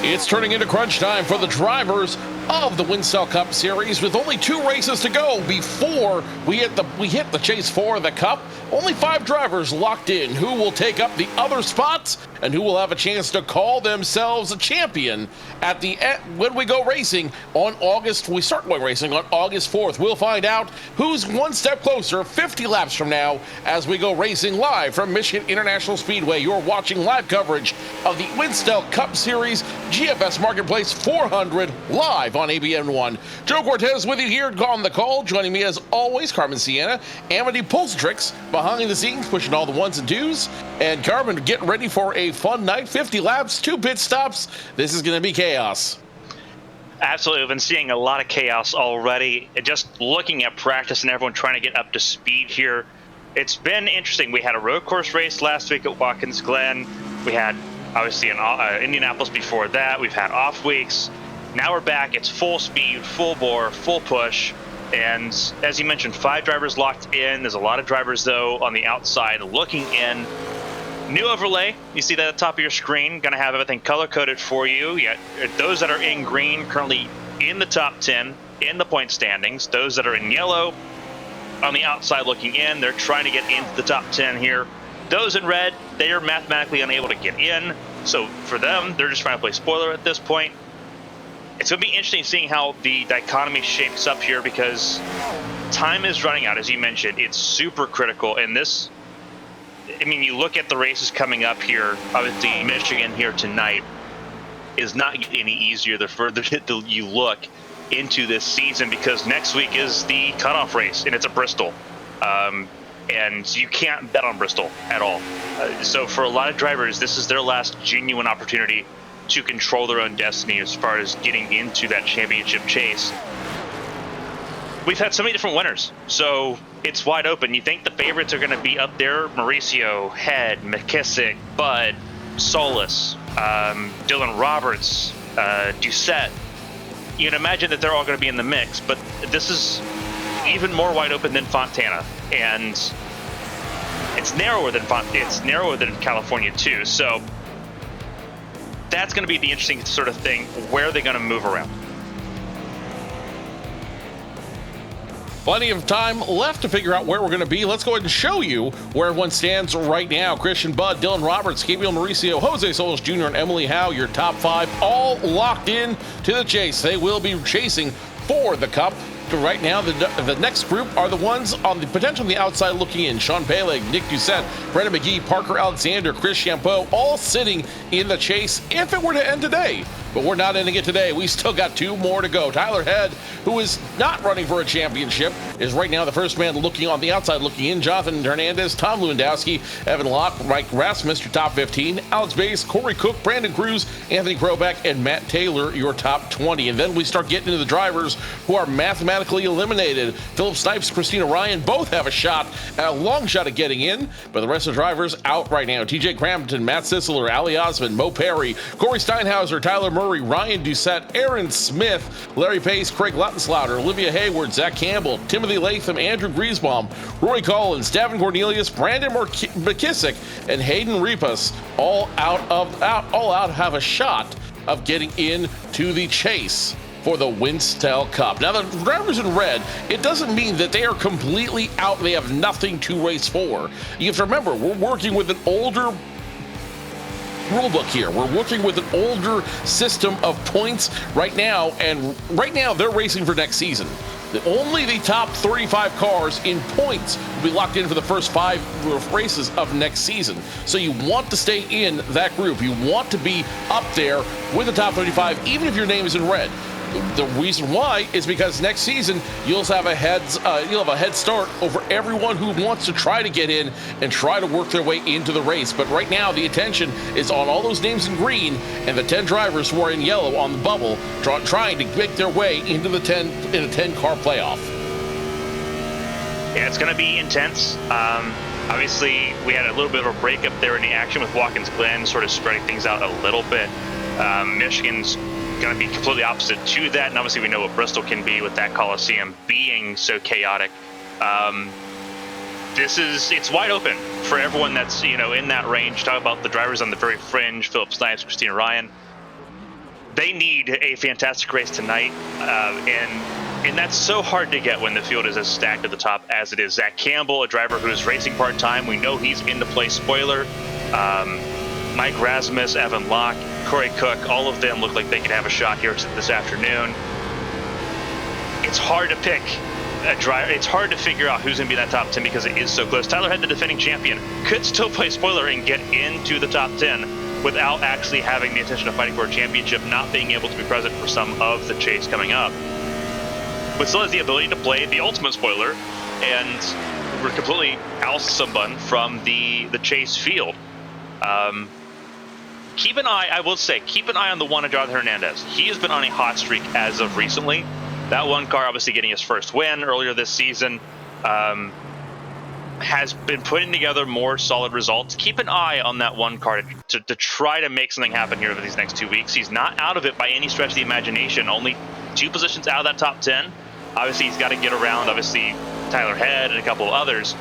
It's turning into crunch time for the drivers of the Winstel Cup Series, with only 2 races to go before we hit the chase for the Cup. Only 5 drivers locked in. Who will take up the other spots and who will have a chance to call themselves a champion at the end when we go racing on August? We start going racing on August 4th. We'll find out who's one step closer 50 laps from now as we go racing live from Michigan International Speedway. You're watching live coverage of the Winstel Cup Series GFS Marketplace 400 live on ABN1. Joe Cortez with you here on the call. Joining me as always, Carmen, Sienna, Amity Pulstrix behind the scenes, pushing all the ones and twos. And Carmen, get ready for a fun night. 50 laps, 2 pit stops. This is going to be chaos. Absolutely. We've been seeing a lot of chaos already. Just looking at practice and everyone trying to get up to speed here. It's been interesting. We had a road course race last week at Watkins Glen. We had obviously in Indianapolis before that. We've had off weeks. Now we're back. It's full speed, full bore, full push. And as you mentioned, 5 drivers locked in. There's a lot of drivers, though, on the outside looking in. New overlay. You see that at the top of your screen. Going to have everything color-coded for you. Yet those that are in green currently in the top 10 in the point standings. Those that are in yellow on the outside looking in, they're trying to get into the top 10 here. Those in red, they are mathematically unable to get in. So for them, they're just trying to play spoiler at this point. It's going to be interesting seeing how the dichotomy shapes up here, because time is running out, as you mentioned. It's super critical. And this, I mean, you look at the races coming up here, obviously Michigan here tonight is not any easier the further you look into this season, because next week is the cutoff race, and it's at Bristol. And you can't bet on Bristol at all. So for a lot of drivers, this is their last genuine opportunity to control their own destiny as far as getting into that championship chase. We've had so many different winners, so it's wide open. You think the favorites are going to be up there: Mauricio, Head, McKissick, Bud, Solis, Dylan Roberts, Doucette. You'd imagine that they're all going to be in the mix, but this is even more wide open than Fontana, and it's narrower than California too. So that's going to be the interesting sort of thing. Where are they going to move around? Plenty of time left to figure out where we're going to be. Let's go ahead and show you where everyone stands right now. Christian, Bud, Dylan Roberts, Gabriel Mauricio, Jose Solis Jr., and Emily Howe, your top 5, all locked in to the chase. They will be chasing for the Cup. Right now, the next group are the ones on the potential on the outside looking in. Sean Peleg, Nick Doucette, Brendan McGee, Parker Alexander, Chris Champeau, all sitting in the chase if it were to end today. But we're not ending it today. We still got 2 more to go. Tyler Head, who is not running for a championship, is right now the first man looking on the outside looking in. Jonathan Hernandez, Tom Lewandowski, Evan Locke, Mike Rasmus, your top 15. Alex Bass, Corey Cook, Brandon Cruz, Anthony Krobeck, and Matt Taylor, your top 20. And then we start getting into the drivers who are mathematically eliminated. Philip Snipes, Christina Ryan both have a long shot at getting in, but the rest of the drivers out right now. TJ Crampton, Matt Sisler, Ali Osmond, Mo Perry, Corey Steinhauser, Tyler Murray, Ryan Doucette, Aaron Smith, Larry Pace, Craig Luttenslaughter, Olivia Hayward, Zach Campbell, Timothy Latham, Andrew Griesbaum, Roy Collins, Davin Cornelius, Brandon McKissick, and Hayden Repas all out have a shot of getting into the chase for the Winstel Cup. Now, the drivers in red, it doesn't mean that they are completely out. They have nothing to race for. You have to remember, we're working with an older rulebook here. We're working with an older system of points right now, and right now they're racing for next season. Only the top 35 cars in points will be locked in for the first 5 races of next season. So you want to stay in that group. You want to be up there with the top 35, even if your name is in red. The reason why is because next season you'll have a head start over everyone who wants to try to get in and try to work their way into the race. But right now the attention is on all those names in green and the 10 drivers who are in yellow on the bubble, trying to make their way into the 10-car playoff. Yeah, it's going to be intense. Obviously, we had a little bit of a breakup there in the action with Watkins Glen, sort of spreading things out a little bit. Michigan's going to be completely opposite to that, and obviously we know what Bristol can be with that Coliseum being so chaotic. It's wide open for everyone that's in that range. Talk about the drivers on the very fringe: Philip Snipes, Christina Ryan. they need a fantastic race tonight, and that's so hard to get when the field is as stacked at the top as it is. Zach Campbell, a driver who is racing part-time, we know he's in the play spoiler. Mike Rasmus, Evan Locke, Corey Cook, all of them look like they could have a shot here this afternoon. It's hard to pick a driver. It's hard to figure out who's going to be in that top 10 because it is so close. Tyler Head, the defending champion, could still play spoiler and get into the top 10 without actually having the intention of fighting for a championship, not being able to be present for some of the chase coming up. But still has the ability to play the ultimate spoiler and we're completely oust someone from the chase field. Keep an eye, I will say, keep an eye on the one of Jonathan Hernandez. He has been on a hot streak as of recently. That one car obviously getting his first win earlier this season, has been putting together more solid results. Keep an eye on that one car to try to make something happen here over these next 2 weeks. He's not out of it by any stretch of the imagination, only 2 positions out of that top 10. Obviously, he's got to get around, obviously, Tyler Head and a couple of others.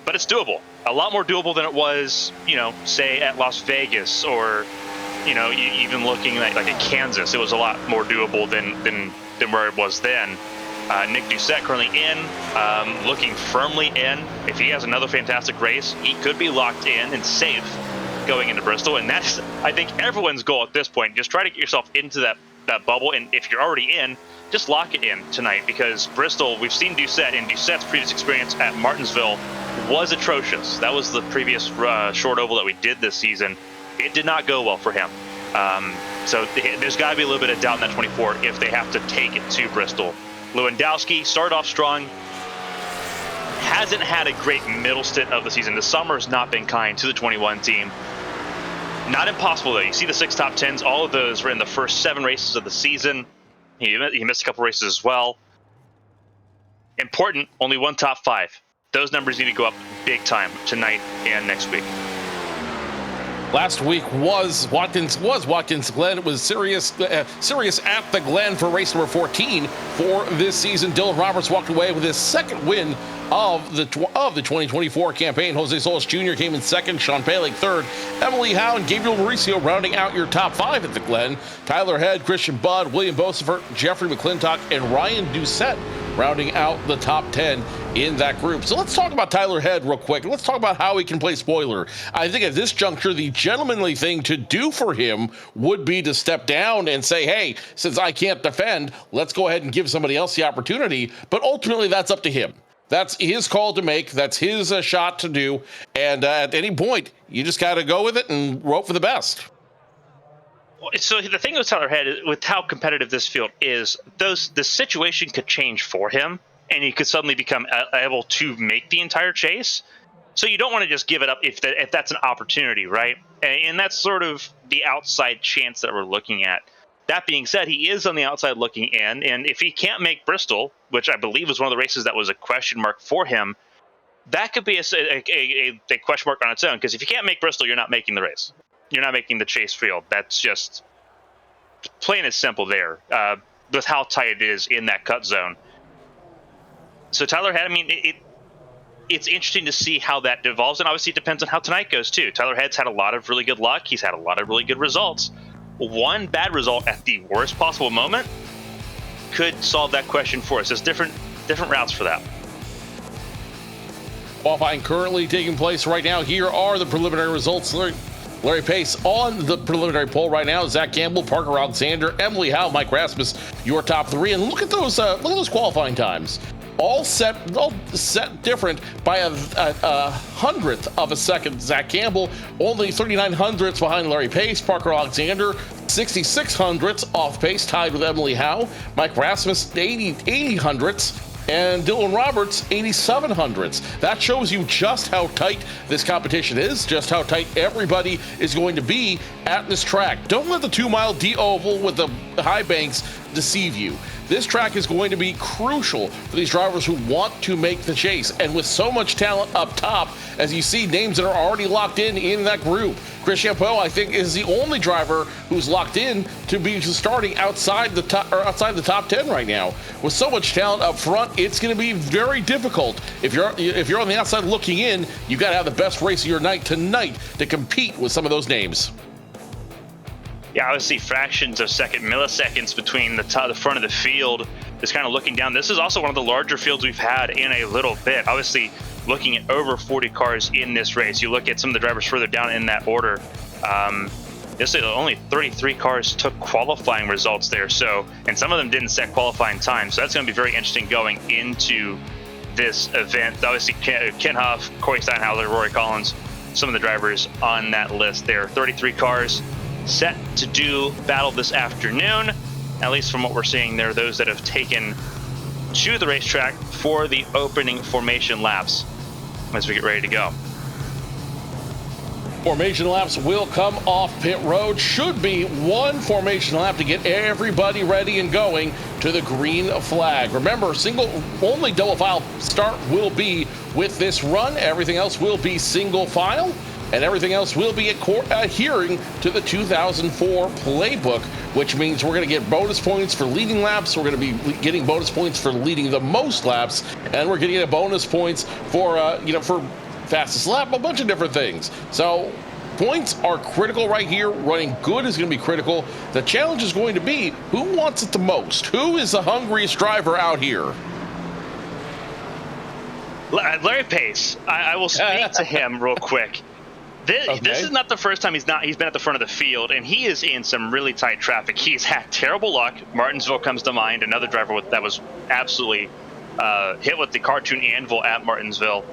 But it's doable. A lot more doable than it was, you know, say at Las Vegas or, you know, even looking like at Kansas. It was a lot more doable than where it was then. Nick Doucette currently in, looking firmly in. If he has another fantastic race, he could be locked in and safe going into Bristol. And that's, I think, everyone's goal at this point. Just try to get yourself into that bubble. And if you're already in, just lock it in tonight, because Bristol, we've seen Doucette, and Doucette's previous experience at Martinsville was atrocious. That was the previous short oval that we did this season. It did not go well for him. So there's got to be a little bit of doubt in that 24 if they have to take it to Bristol. Lewandowski started off strong. Hasn't had a great middle stint of the season. The summer's not been kind to the 21 team. Not impossible, though. You see the 6 top 10s. All of those were in the first 7 races of the season. He missed a couple races as well. Important, only 1 top 5. Those numbers need to go up big time tonight and next week. Last week was Watkins Glen. It was serious at the Glen for race number 14 for this season. Dylan Roberts walked away with his second win of the 2024 campaign. Jose Solis Jr. came in second, Sean Palek third, Emily Howe and Gabriel Mauricio rounding out your top 5 at the Glen. Tyler Head, Christian Budd, William Bosefort, Jeffrey McClintock, and Ryan Doucette rounding out the top 10 in that group. So let's talk about Tyler Head real quick. Let's talk about how he can play spoiler. I think at this juncture, the gentlemanly thing to do for him would be to step down and say, hey, since I can't defend, let's go ahead and give somebody else the opportunity. But ultimately, that's up to him. That's his call to make. That's his shot to do. And at any point, you just got to go with it and hope for the best. So the thing with Tyler Head, with how competitive this field is, the situation could change for him, and he could suddenly become able to make the entire chase. So you don't want to just give it up if that's an opportunity, right? And that's sort of the outside chance that we're looking at. That being said, he is on the outside looking in, and if he can't make Bristol, which I believe was one of the races that was a question mark for him, that could be a question mark on its own, because if you can't make Bristol, you're not making the race. You're not making the chase field. That's just plain and simple there, with how tight it is in that cut zone. So Tyler Head, I mean, it's interesting to see how that devolves, and obviously it depends on how tonight goes too. Tyler Head's had a lot of really good luck. He's had a lot of really good results. One bad result at the worst possible moment could solve that question for us. There's different routes for that. Qualifying currently taking place right now. Here are the preliminary results. Larry Pace on the preliminary poll right now. Zach Campbell, Parker Alexander, Emily Howe, Mike Rasmus, your top 3. And look at those qualifying times. All set different by a hundredth of a second. Zach Campbell only 39 hundredths behind Larry Pace. Parker Alexander 66 hundredths off pace, tied with Emily Howe. Mike Rasmus 80 hundredths. And Dylan Roberts, 87 hundredths. That shows you just how tight this competition is, just how tight everybody is going to be at this track. Don't let the 2-mile D-oval with the high banks deceive you. This track is going to be crucial for these drivers who want to make the chase. And with so much talent up top, as you see names that are already locked in that group. Chris Champeau, I think, is the only driver who's locked in to be starting outside the top 10 right now. With so much talent up front, it's going to be very difficult. If you're on the outside looking in, you got to have the best race of your night tonight to compete with some of those names. Yeah, obviously fractions of second, milliseconds between the front of the field. Just kind of looking down. This is also one of the larger fields we've had in a little bit. Obviously, looking at over 40 cars in this race. You look at some of the drivers further down in that order. Yesterday, only 33 cars took qualifying results there. So, and some of them didn't set qualifying time. So that's going to be very interesting going into this event. Obviously, Ken Huff, Corey Steinhauser, Rory Collins, some of the drivers on that list there. 33 cars set to do battle this afternoon, at least from what we're seeing there, those that have taken to the racetrack for the opening formation laps as we get ready to go. Formation laps will come off pit road. Should be one formation lap to get everybody ready and going to the green flag. Remember, only double file start will be with this run. Everything else will be single file, and everything else will be adhering to the 2004 playbook, which means we're going to get bonus points for leading laps. We're going to be getting bonus points for leading the most laps, and we're getting a bonus points for for fastest lap, a bunch of different things. So points are critical right here. Running good is going to be critical. The challenge is going to be who wants it the most. Who is the hungriest driver out here? Larry Pace. I will speak to him real quick. This is not the first time he's been at the front of the field, and he is in some really tight traffic. He's had terrible luck. Martinsville comes to mind, another driver that was absolutely hit with the cartoon anvil at Martinsville.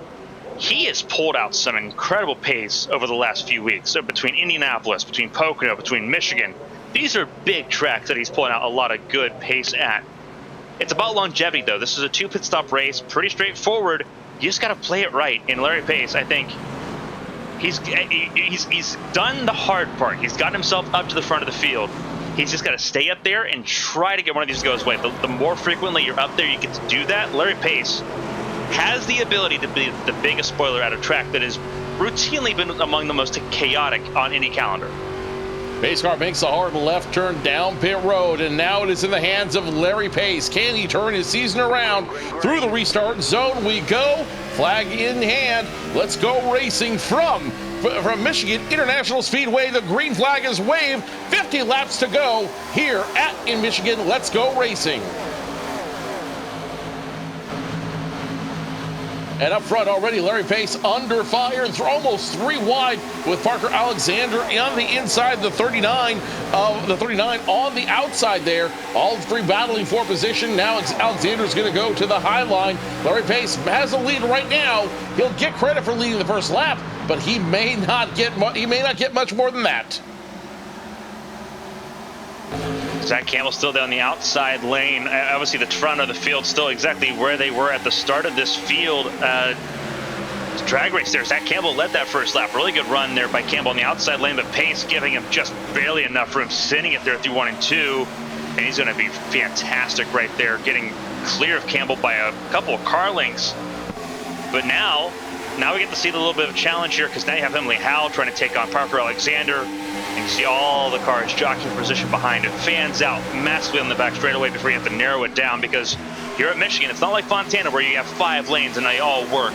He has pulled out some incredible pace over the last few weeks. So between Indianapolis, between Pocono, between Michigan, these are big tracks that he's pulling out a lot of good pace at. It's about longevity, though. This is a 2 pit stop race, pretty straightforward. You just got to play it right. And Larry Pace, I think, he's done the hard part. He's gotten himself up to the front of the field. He's just got to stay up there and try to get one of these to go his way. The more frequently you're up there, you get to do that. Larry Pace has the ability to be the biggest spoiler at a track that has routinely been among the most chaotic on any calendar. Pace car makes a hard left turn down pit road, and now it is in the hands of Larry Pace. Can he turn his season around? Through the restart zone we go, flag in hand. Let's go racing from Michigan International Speedway. The green flag is waved. 50 laps to go here in Michigan. Let's go racing. And up front already, Larry Pace under fire, almost 3 wide with Parker Alexander on the inside, the 39 on the outside there. All three battling for position. Now Alexander's going to go to the high line. Larry Pace has a lead right now. He'll get credit for leading the first lap, but he may not get much more than that. Zach Campbell still down the outside lane. Obviously, the front of the field still exactly where they were at the start of this field. Drag race there. Zach Campbell led that first lap. Really good run there by Campbell on the outside lane, but Pace giving him just barely enough room, sending it there through 1 and 2. And he's going to be fantastic right there, getting clear of Campbell by a couple of car lengths. But now we get to see a little bit of a challenge here, because now you have Emily Howell trying to take on Parker Alexander. And you see all the cars jockeying position behind it. Fans out massively on the back straightaway before you have to narrow it down, because here at Michigan, it's not like Fontana where you have 5 lanes and they all work.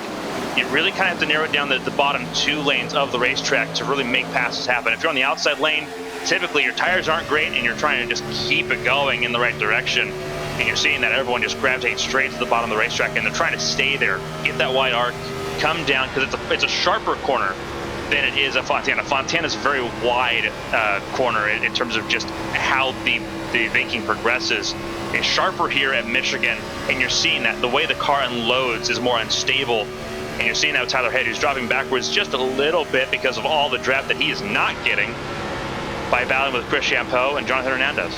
You really kind of have to narrow it down to the bottom 2 lanes of the racetrack to really make passes happen. If you're on the outside lane, typically your tires aren't great and you're trying to just keep it going in the right direction. And you're seeing that everyone just gravitates straight to the bottom of the racetrack, and they're trying to stay there, get that wide arc, come down, because it's a sharper corner than it is a Fontana. Fontana's a very wide corner in terms of just how the banking progresses. It's sharper here at Michigan, and you're seeing that the way the car unloads is more unstable. And you're seeing that with Tyler Head, who's dropping backwards just a little bit because of all the draft that he is not getting by battling with Chris Champeau and Jonathan Hernandez.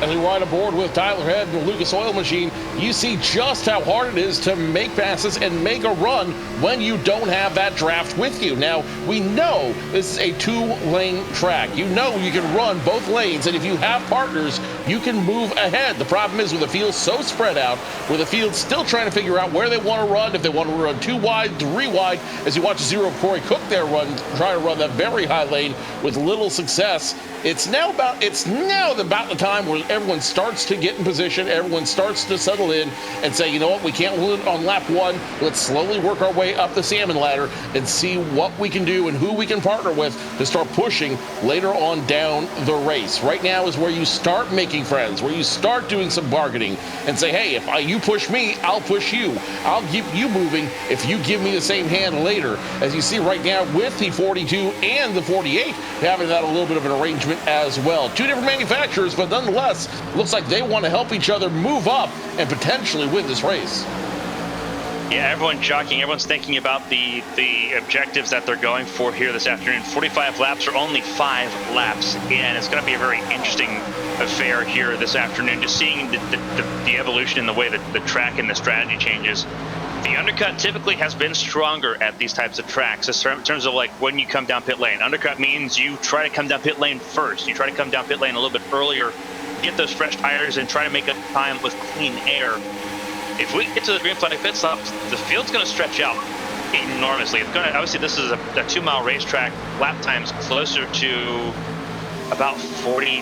As we ride aboard with Tyler Head and the Lucas Oil Machine, you see just how hard it is to make passes and make a run when you don't have that draft with you. Now, we know this is a 2-lane track. You know you can run both lanes, and if you have partners, you can move ahead. The problem is with the field so spread out, where the field's still trying to figure out where they want to run, if they want to run 2 wide, 3 wide, as you watch Zero Corey Cook there try to run that very high lane with little success. It's now about the time where everyone starts to get in position, everyone starts to settle in and say, you know what, we can't win on lap 1. Let's slowly work our way up the salmon ladder and see what we can do and who we can partner with to start pushing later on down the race. Right now is where you start making friends, where you start doing some bargaining and say, hey, if you push me, I'll push you. I'll keep you moving if you give me the same hand later. As you see right now with the 42 and the 48 having that a little bit of an arrangement as well. Two different manufacturers, but nonetheless, looks like they want to help each other move up and potentially win this race. Yeah, everyone's jockeying. Everyone's thinking about the objectives that they're going for here this afternoon. 45 laps are only 5 laps in. It's going to be a very interesting affair here this afternoon, just seeing the evolution in the way that the track and the strategy changes. The undercut typically has been stronger at these types of tracks in terms of like when you come down pit lane. Undercut means you try to come down pit lane first. You try to come down pit lane a little bit earlier, get those fresh tires, and try to make a time with clean air. If we get to the green flag pit stop, the field's going to stretch out enormously. It's going to, obviously, this is a 2-mile racetrack. Lap times closer to about 40,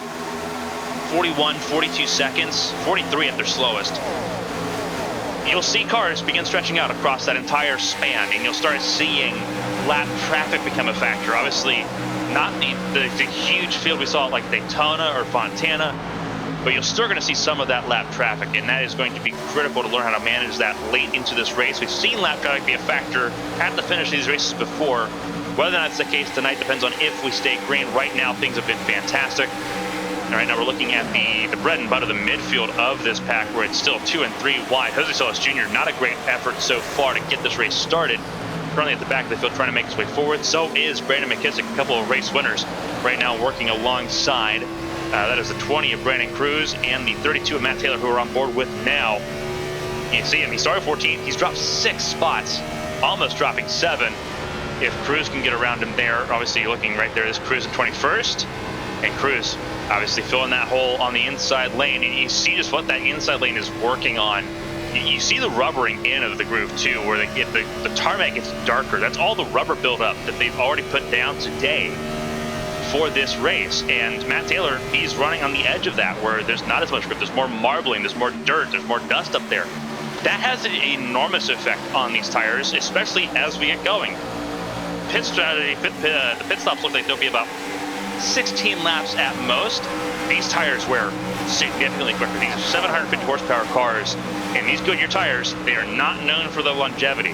41, 42 seconds, 43 at their slowest. You'll see cars begin stretching out across that entire span, and you'll start seeing lap traffic become a factor. Obviously, not the huge field we saw at like Daytona or Fontana, but you're still going to see some of that lap traffic, and that is going to be critical to learn how to manage that late into this race. We've seen lap traffic be a factor at the finish of these races before. Whether or not it's the case tonight depends on if we stay green. Right now, things have been fantastic. And right now, we're looking at the bread and butter, the midfield of this pack, where it's still 2 and 3 wide. Jose Solis Jr., not a great effort so far to get this race started. Currently at the back of the field trying to make his way forward. So is Brandon McKissick, a couple of race winners right now working alongside. That is the 20 of Brandon Cruz and the 32 of Matt Taylor, who are on board with now. You see him, he started 14th. He's dropped 6 spots, almost dropping 7. If Cruz can get around him there, obviously you're looking right there, this Cruz in 21st. And Cruz obviously filling that hole on the inside lane. And you see just what that inside lane is working on. You see the rubbering in of the groove too, where the tarmac gets darker. That's all the rubber buildup that they've already put down today for this race. And Matt Taylor, he's running on the edge of that, where there's not as much grip, there's more marbling, there's more dirt, there's more dust up there. That has an enormous effect on these tires, especially as we get going. Pit strategy, the pit stops look like they'll be about 16 laps at most. These tires wear significantly quicker. These are 750 horsepower cars, and these Goodyear tires, they are not known for their longevity.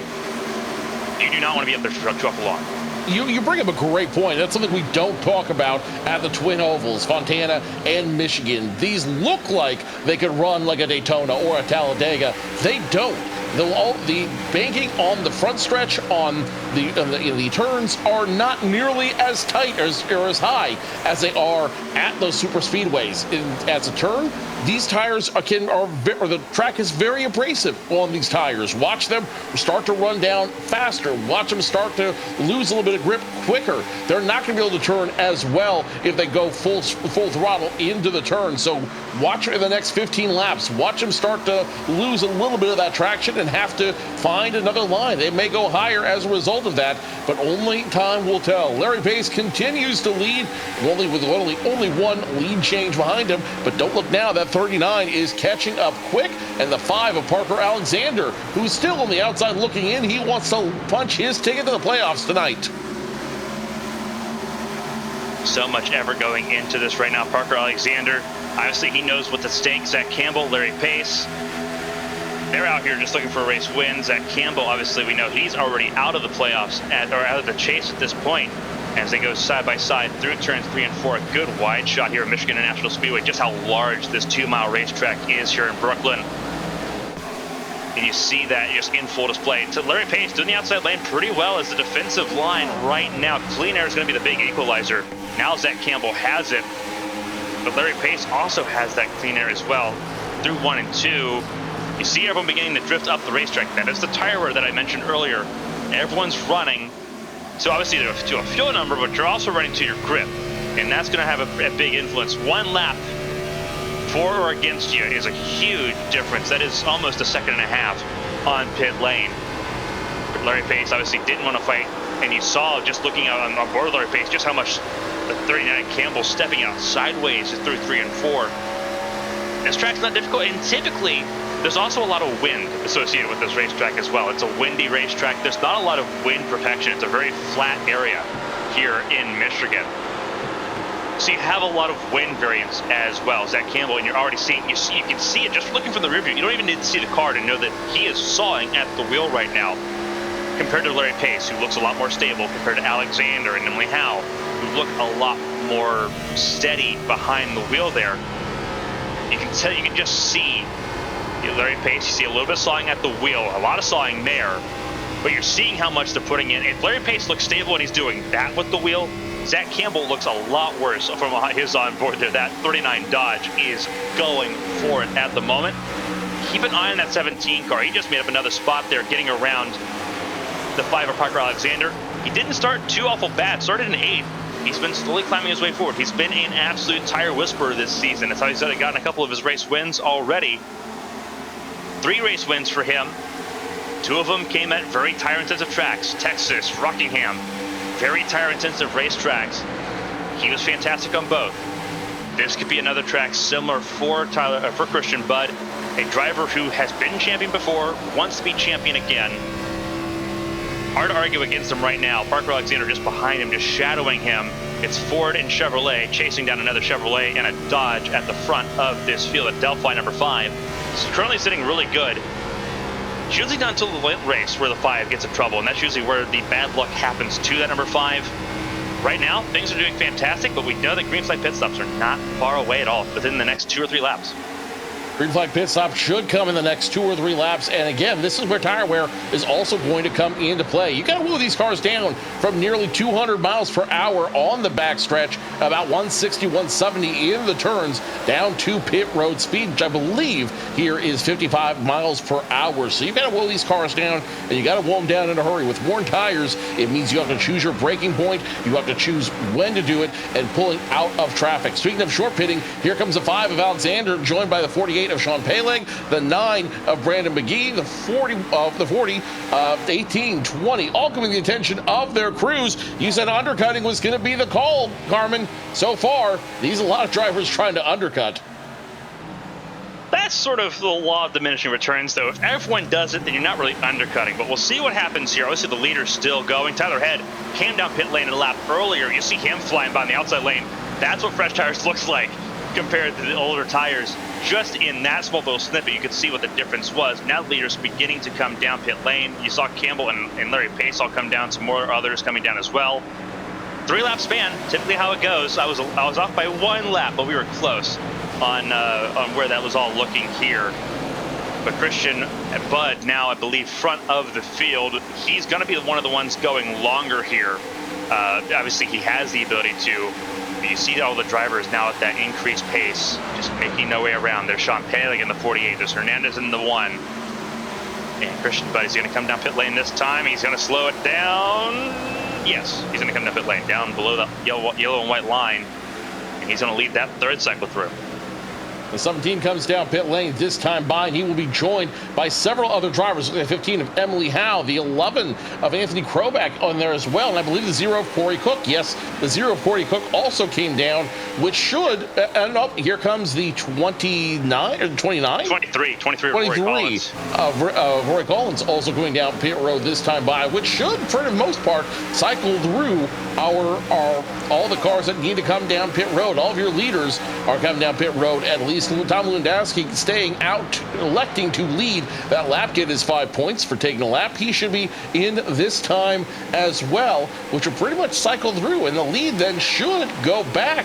You do not want to be up there to truck along. You bring up a great point. That's something we don't talk about at the Twin Ovals, Fontana and Michigan. These look like they could run like a Daytona or a Talladega. They don't. The banking on the front stretch on the turns are not nearly as tight or as high as they are at those super speedways. As a turn, these tires the track is very abrasive on these tires. Watch them start to run down faster. Watch them start to lose a little bit of grip quicker. They're not going to be able to turn as well if they go full throttle into the turn. So watch in the next 15 laps. Watch them start to lose a little bit of that traction and have to find another line. They may go higher as a result of that, but only time will tell. Larry Pace continues to lead, with only one lead change behind him, but don't look now, that 39 is catching up quick, and the 5 of Parker Alexander, who's still on the outside looking in, he wants to punch his ticket to the playoffs tonight. So much effort going into this right now. Parker Alexander, obviously he knows what's at stake. Zach Campbell, Larry Pace, they're out here just looking for a race win. Zach Campbell, obviously we know he's already out of the playoffs, or out of the chase at this point, as they go side by side through turns 3 and 4. A good wide shot here at Michigan International Speedway, just how large this 2-mile racetrack is here in Brooklyn. And you see that just in full display. So Larry Pace doing the outside lane pretty well as the defensive line right now. Clean air is going to be the big equalizer. Now Zach Campbell has it, but Larry Pace also has that clean air as well through 1 and 2. You see everyone beginning to drift up the racetrack. That is the tire wear that I mentioned earlier. Everyone's running, so obviously to a fuel number, but you're also running to your grip, and that's going to have a big influence. 1 lap for or against you is a huge difference. That is almost a second and a half on pit lane. But Larry Pace obviously didn't want to fight, and you saw just looking out on board Larry Pace just how much the 39 Campbell stepping out sideways through 3 and 4. This track's not difficult, and typically there's also a lot of wind associated with this racetrack as well. It's a windy racetrack. There's not a lot of wind protection. It's a very flat area here in Michigan. So you have a lot of wind variance as well. Zach Campbell, and you're already seeing, you can see it just looking from the rear view. You don't even need to see the car to know that he is sawing at the wheel right now, compared to Larry Pace, who looks a lot more stable, compared to Alexander and Emily Howe, who look a lot more steady behind the wheel there. You can tell, you can just see Larry Pace. You see a little bit of sawing at the wheel, a lot of sawing there, but you're seeing how much they're putting in. If Larry Pace looks stable and he's doing that with the wheel, Zach Campbell looks a lot worse from his onboard there. That 39 Dodge is going for it at the moment. Keep an eye on that 17 car. He just made up another spot there, getting around the 5 of Parker Alexander. He didn't start too awful bad. Started in 8th. He's been slowly climbing his way forward. He's been an absolute tire whisperer this season. That's how he's gotten a couple of his race wins already. 3 race wins for him. 2 of them came at very tire-intensive tracks. Texas, Rockingham. Very tire-intensive racetracks. He was fantastic on both. This could be another track similar for Christian Budd, a driver who has been champion before, wants to be champion again. Hard to argue against him right now. Parker Alexander just behind him, just shadowing him. It's Ford and Chevrolet chasing down another Chevrolet and a Dodge at the front of this field at Delphi number 5. He's currently sitting really good. It's usually not until the late race where the 5 gets in trouble, and that's usually where the bad luck happens to that number 5. Right now, things are doing fantastic, but we know that green flag pit stops are not far away at all, within the next 2 or 3 laps. Green flag pit stop should come in the next 2 or 3 laps. And again, this is where tire wear is also going to come into play. You got to move these cars down from nearly 200 miles per hour on the backstretch, about 160, 170 in the turns, down to pit road speed, which I believe here is 55 miles per hour. So you got to wheel these cars down, and you got to wheel them down in a hurry. With worn tires, it means you have to choose your braking point. You have to choose when to do it and pulling out of traffic. Speaking of short pitting, here comes the 5 of Alexander, joined by the 48 of Sean Paleg, the 9 of Brandon McGee, the 40 of 18, 20, all coming to the attention of their crews. You said undercutting was going to be the call, Carmen. So far, these a lot of drivers trying to undercut. That's sort of the law of diminishing returns, though. If everyone does it, then you're not really undercutting. But we'll see what happens here. Obviously, the leader's still going. Tyler Head came down pit lane in a lap earlier. You see him flying by on the outside lane. That's what fresh tires looks like compared to the older tires. Just in that small little snippet, you could see what the difference was. Now the leader's beginning to come down pit lane. You saw Campbell and Larry Pace all come down. Some more others coming down as well. 3-lap span, typically how it goes. I was off by 1 lap, but we were close on where that was all looking here. But Christian Budd now, I believe, front of the field. He's going to be one of the ones going longer here. Obviously, he has the ability to. But you see all the drivers now at that increased pace, just making their way around. There's Sean Paleg in the 48. There's Hernandez in the 1. And Christian Budd is going to come down pit lane this time. He's going to slow it down. Yes, he's going to come down pit lane, down below the yellow and white line. And he's going to lead that 3rd cycle through. The 17 comes down pit lane this time by, and he will be joined by several other drivers. The 15 of Emily Howe, the 11 of Anthony Kroback on there as well, and I believe the 0 of Corey Cook. Yes, the 0 of Corey Cook also came down, which should end up. Here comes the 29 or 29? 23 of Rory Collins also going down pit road this time by, which should, for the most part, cycle through all the cars that need to come down pit road. All of your leaders are coming down pit road at least. Tom Lewandowski staying out, electing to lead that lap, get his 5 points for taking a lap. He should be in this time as well, which will pretty much cycle through, and the lead then should go back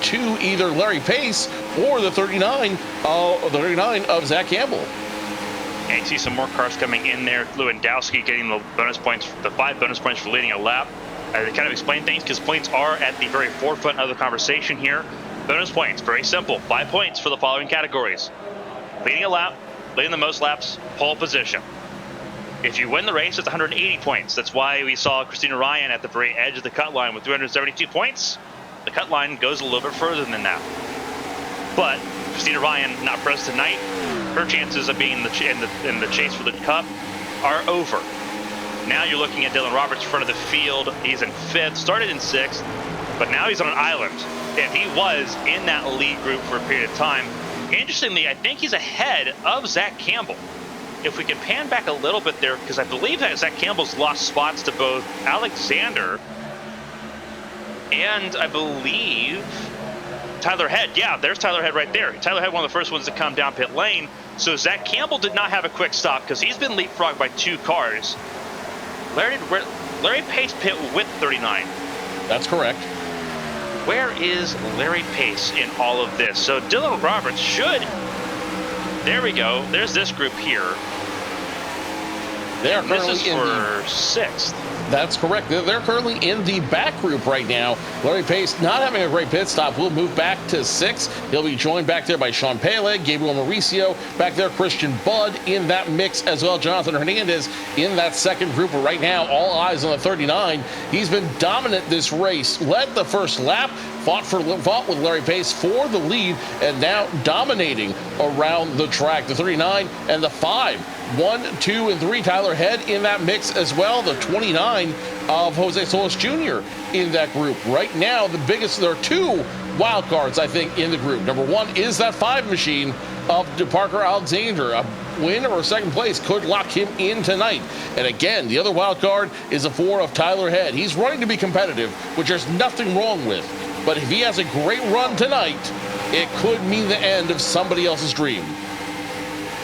to either Larry Pace or the 39 of Zach Campbell. And you see some more cars coming in there. Lewandowski getting the bonus points, the 5 bonus points for leading a lap. They kind of explain things because points are at the very forefront of the conversation here. Bonus points, very simple. 5 points for the following categories: leading a lap, leading the most laps, pole position. If you win the race, it's 180 points. That's why we saw Christina Ryan at the very edge of the cut line with 272 points. The cut line goes a little bit further than that. But Christina Ryan not present tonight. Her chances of being in the chase for the cup are over. Now you're looking at Dylan Roberts in front of the field. He's in 5th, started in 6th, but now he's on an island. If he was in that lead group for a period of time, Interestingly, I think he's ahead of Zach Campbell. If we can pan back a little bit there, because I believe that Zach Campbell's lost spots to both Alexander and I believe Tyler Head. Yeah, there's Tyler Head right there. Tyler Head, one of the first ones to come down pit lane. So Zach Campbell did not have a quick stop because he's been leapfrogged by 2 cars. Larry Pace pit with 39. That's correct. Where is Larry Pace in all of this? So Dylan Roberts should. There we go. There's this group here. They are This currently is for 6th. That's correct. They're currently in the back group right now. Larry Pace, not having a great pit stop, will move back to 6th. He'll be joined back there by Sean Peleg, Gabriel Mauricio, back there Christian Budd in that mix as well. Jonathan Hernandez in that second group. But right now, all eyes on the 39. He's been dominant this race. Led the first lap, fought with Larry Pace for the lead, and now dominating around the track. The 39 and the 5. 1, 2, and 3. Tyler Head in that mix as well. The 29 of Jose Solis Jr. in that group. Right now, there are 2 wild cards, I think, in the group. Number 1 is that 5 machine of Parker Alexander. A win or second place could lock him in tonight. And again, the other wild card is a 4 of Tyler Head. He's running to be competitive, which there's nothing wrong with. But if he has a great run tonight, it could mean the end of somebody else's dream.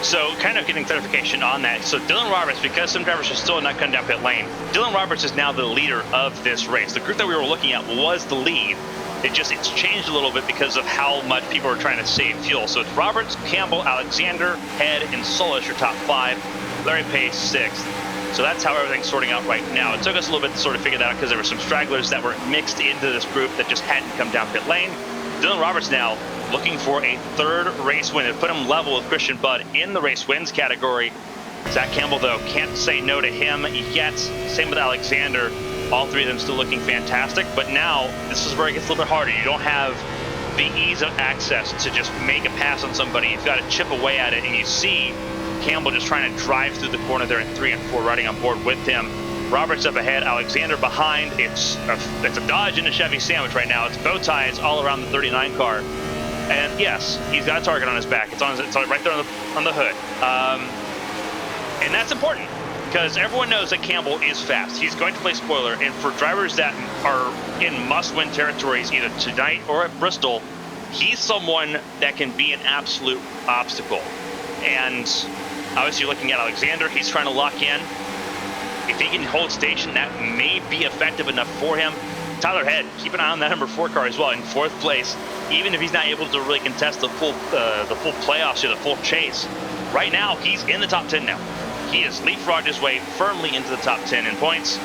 So kind of getting clarification on that. So Dylan Roberts, because some drivers are still not coming down pit lane, Dylan Roberts is now the leader of this race. The group that we were looking at was the lead. It's changed a little bit because of how much people are trying to save fuel. So it's Roberts, Campbell, Alexander, Head, and Solis, your top 5. Larry Pace, 6th. So that's how everything's sorting out right now. It took us a little bit to sort of figure that out because there were some stragglers that were mixed into this group that just hadn't come down pit lane. Dylan Roberts now looking for a 3rd race win. It put him level with Christian Budd in the race wins category. Zach Campbell, though, can't say no to him yet. Same with Alexander. All 3 of them still looking fantastic. But now, this is where it gets a little bit harder. You don't have the ease of access to just make a pass on somebody. You've got to chip away at it. And you see Campbell just trying to drive through the corner there in 3 and 4, riding on board with him. Roberts up ahead, Alexander behind. It's a Dodge and a Chevy sandwich right now. It's bow ties all around the 39 car. And yes, he's got a target on his back. It's right there on the hood. And that's important because everyone knows that Campbell is fast. He's going to play spoiler. And for drivers that are in must-win territories, either tonight or at Bristol, he's someone that can be an absolute obstacle. And obviously looking at Alexander, he's trying to lock in. If he can hold station, that may be effective enough for him. Tyler Head, keep an eye on that number 4 car as well in 4th place. Even if he's not able to really contest the full playoffs or the full chase, right now he's in the top 10 now. He has leapfrogged his way firmly into the top 10 in points.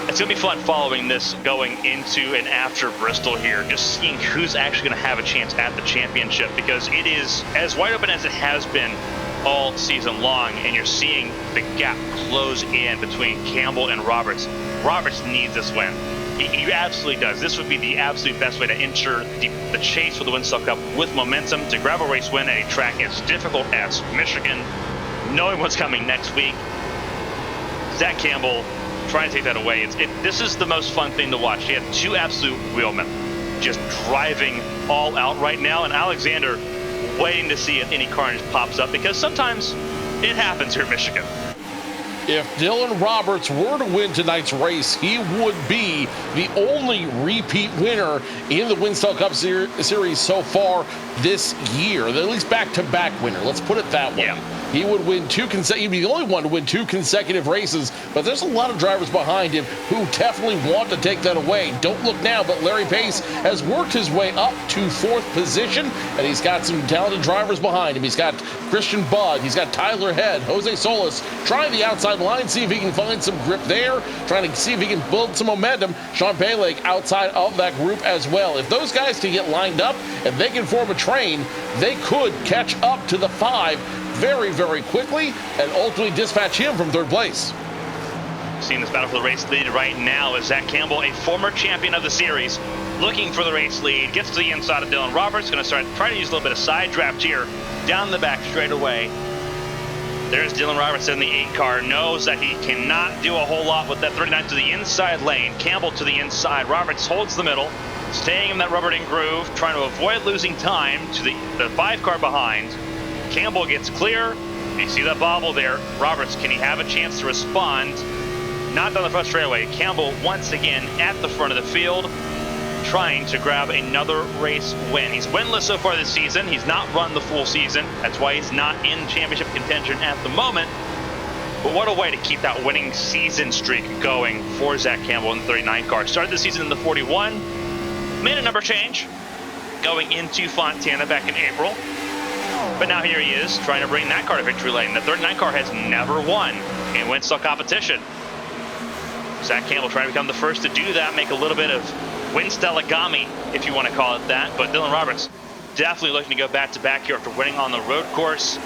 It's going to be fun following this going into and after Bristol here, just seeing who's actually going to have a chance at the championship, because it is as wide open as it has been all season long, and you're seeing the gap close in between Campbell and Roberts. Roberts needs this win. He absolutely does. This would be the absolute best way to ensure the chase for the Winstel Cup with momentum, to grab a race win at a track as difficult as Michigan, knowing what's coming next week. Zach Campbell trying to take that away. This is the most fun thing to watch. You have 2 absolute wheelmen just driving all out right now, and Alexander waiting to see if any carnage pops up, because sometimes it happens here in Michigan. If Dylan Roberts were to win tonight's race, he would be the only repeat winner in the Winstel Cup series so far this year. At least back-to-back winner. Let's put it that way. Yeah. He would win he'd be the only one to win 2 consecutive races, but there's a lot of drivers behind him who definitely want to take that away. Don't look now, but Larry Pace has worked his way up to 4th position, and he's got some talented drivers behind him. He's got Christian Budd, he's got Tyler Head, Jose Solis, trying the outside line, see if he can find some grip there, trying to see if he can build some momentum. Sean Peleg outside of that group as well. If those guys can get lined up and they can form a train, they could catch up to the 5 very, very quickly and ultimately dispatch him from 3rd place. Seeing this battle for the race lead right now is Zach Campbell, a former champion of the series, looking for the race lead. Gets to the inside of Dylan Roberts. Going to try to use a little bit of side draft here down the back straight away. There's Dylan Roberts in the 8 car, knows that he cannot do a whole lot with that 39 to the inside lane. Campbell to the inside. Roberts holds the middle, staying in that rubber-ring groove, trying to avoid losing time to the 5 car behind. Campbell gets clear. You see that bobble there. Roberts, can he have a chance to respond? Not down the front straightaway. Campbell once again at the front of the field, trying to grab another race win. He's winless so far this season. He's not run the full season. That's why he's not in championship contention at the moment. But what a way to keep that winning season streak going for Zach Campbell in the 39 car. Started the season in the 41, made a number change, going into Fontana back in April. But now here he is, trying to bring that car to victory lane. The 39 car has never won in Winstel competition. Zach Campbell trying to become the first to do that, make a little bit of Winsteligami, if you want to call it that. But Dylan Roberts definitely looking to go back-to-back here after winning on the road course.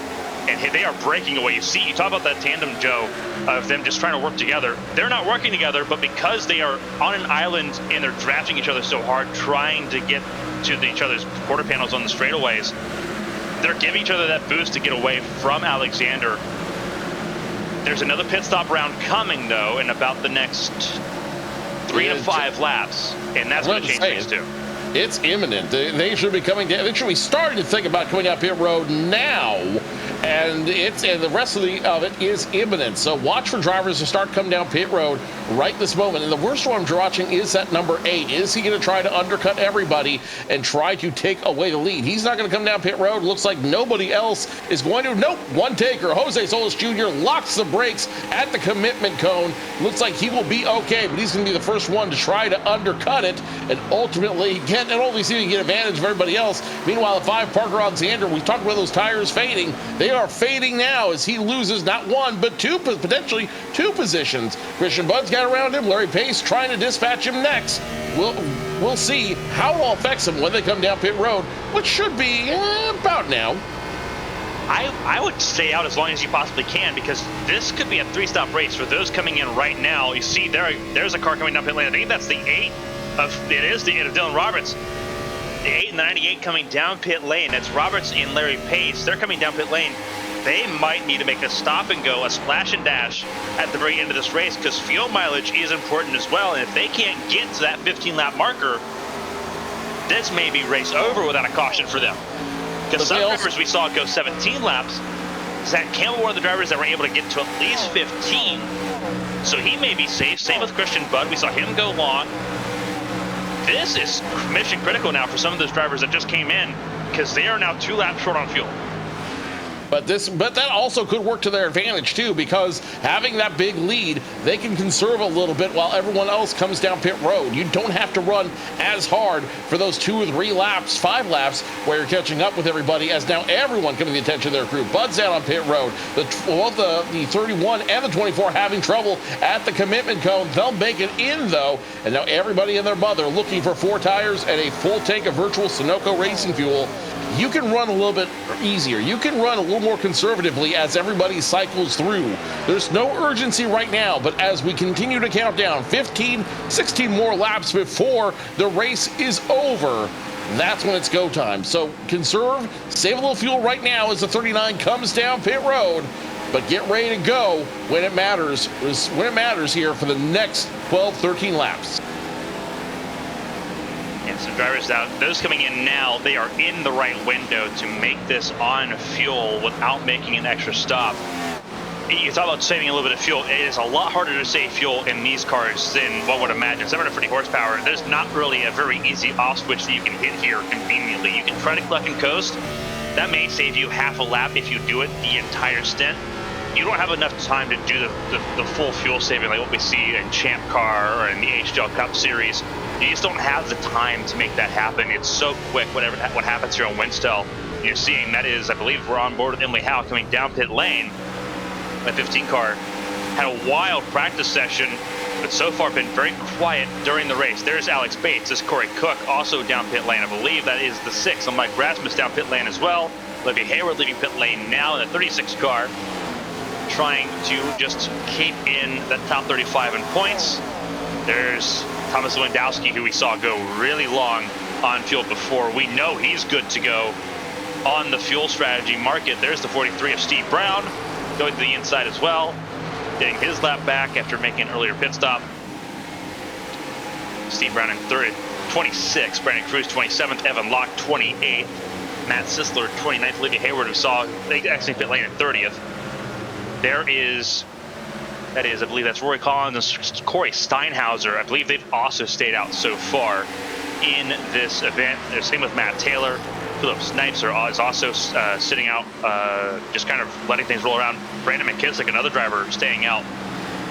And they are breaking away. You see, you talk about that tandem, Joe, of them just trying to work together. They're not working together, but because they are on an island and they're drafting each other so hard, trying to get to each other's quarter panels on the straightaways, they're giving each other that boost to get away from Alexander. There's another pit stop round coming, though, in about the next 3 to 5 laps, and that's going to change things too. It's imminent. They should be coming down. They should be starting to think about coming down pit road now, and the rest of it is imminent. So watch for drivers to start coming down pit road right this moment. And the worst one I'm watching is that number 8. Is he going to try to undercut everybody and try to take away the lead? He's not going to come down pit road. Looks like nobody else is going to. Nope, one taker. Jose Solis Jr. locks the brakes at the commitment cone. Looks like he will be okay, but he's going to be the first one to try to undercut it and ultimately get, and only see if he can get advantage of everybody else. Meanwhile, the 5 Parker Alexander, we talked about those tires fading. They are fading now as he loses not 1, but 2, potentially 2 positions. Christian Budd's got around him. Larry Pace trying to dispatch him next. We'll see how it all affects them when they come down pit road, which should be about now. I would stay out as long as you possibly can, because this could be a 3-stop race for those coming in right now. You see there's a car coming down pit lane. I think that's the 8 it is the 8 of Dylan Roberts. The 8 and the 98 coming down pit lane. That's Roberts and Larry Pace. They're coming down pit lane. They might need to make a stop and go, a splash and dash at the very end of this race, because fuel mileage is important as well. And if they can't get to that 15-lap marker, this may be race over without a caution for them. Because some drivers we saw go 17 laps. Zach Campbell, one of the drivers that were able to get to at least 15. So he may be safe. Same with Christian Budd. We saw him go long. This is mission critical now for some of those drivers that just came in, because they are now 2 laps short on fuel. But that also could work to their advantage too, because having that big lead, they can conserve a little bit while everyone else comes down pit road. You don't have to run as hard for those 2 or 3 laps, 5 laps, where you're catching up with everybody, as now everyone coming to the attention of their crew. Bud's out on pit road. The 31 and the 24 having trouble at the commitment cone. They'll make it in though, and now everybody and their mother looking for 4 tires and a full tank of virtual Sunoco racing fuel. You can run a little bit easier. You can run a little more conservatively as everybody cycles through. There's no urgency right now, but as we continue to count down 15, 16 more laps before the race is over, that's when it's go time. So conserve, save a little fuel right now as the 39 comes down pit road, but get ready to go when it matters. When it matters here for the next 12, 13 laps. And some drivers out, those coming in now, they are in the right window to make this on fuel without making an extra stop. You talk about saving a little bit of fuel. It is a lot harder to save fuel in these cars than one would imagine. 750 horsepower, there's not really a very easy off switch that you can hit here conveniently. You can try to cluck and coast. That may save you half a lap if you do it the entire stint. You don't have enough time to do the full fuel saving like what we see in Champ Car or in the HDL Cup Series. You just don't have the time to make that happen. It's so quick what happens here on Winstel. You're seeing that is, I believe we're on board with Emily Howe coming down pit lane. My 15 car had a wild practice session, but so far been very quiet during the race. There's Alex Bates. This is Corey Cook also down pit lane. I believe that is the 6. And Mike Rasmus down pit lane as well. Olivia Hayward leaving pit lane now in the 36 car, trying to just keep in the top 35 in points. There's Thomas Lewandowski, who we saw go really long on fuel before. We know he's good to go on the fuel strategy market. There's the 43 of Steve Brown. going to the inside as well, getting his lap back after making an earlier pit stop. Steve Brown in third, 26th. Brandon Cruz 27th. Evan Locke 28th. Matt Sisler 29th. Olivia Hayward, who saw they actually pit lane in 30th. I believe that's Rory Collins and Corey Steinhauser. I believe they've also stayed out so far in this event. Same with Matt Taylor. Philip Snipes is also sitting out, just kind of letting things roll around. Brandon McKissick, another driver, staying out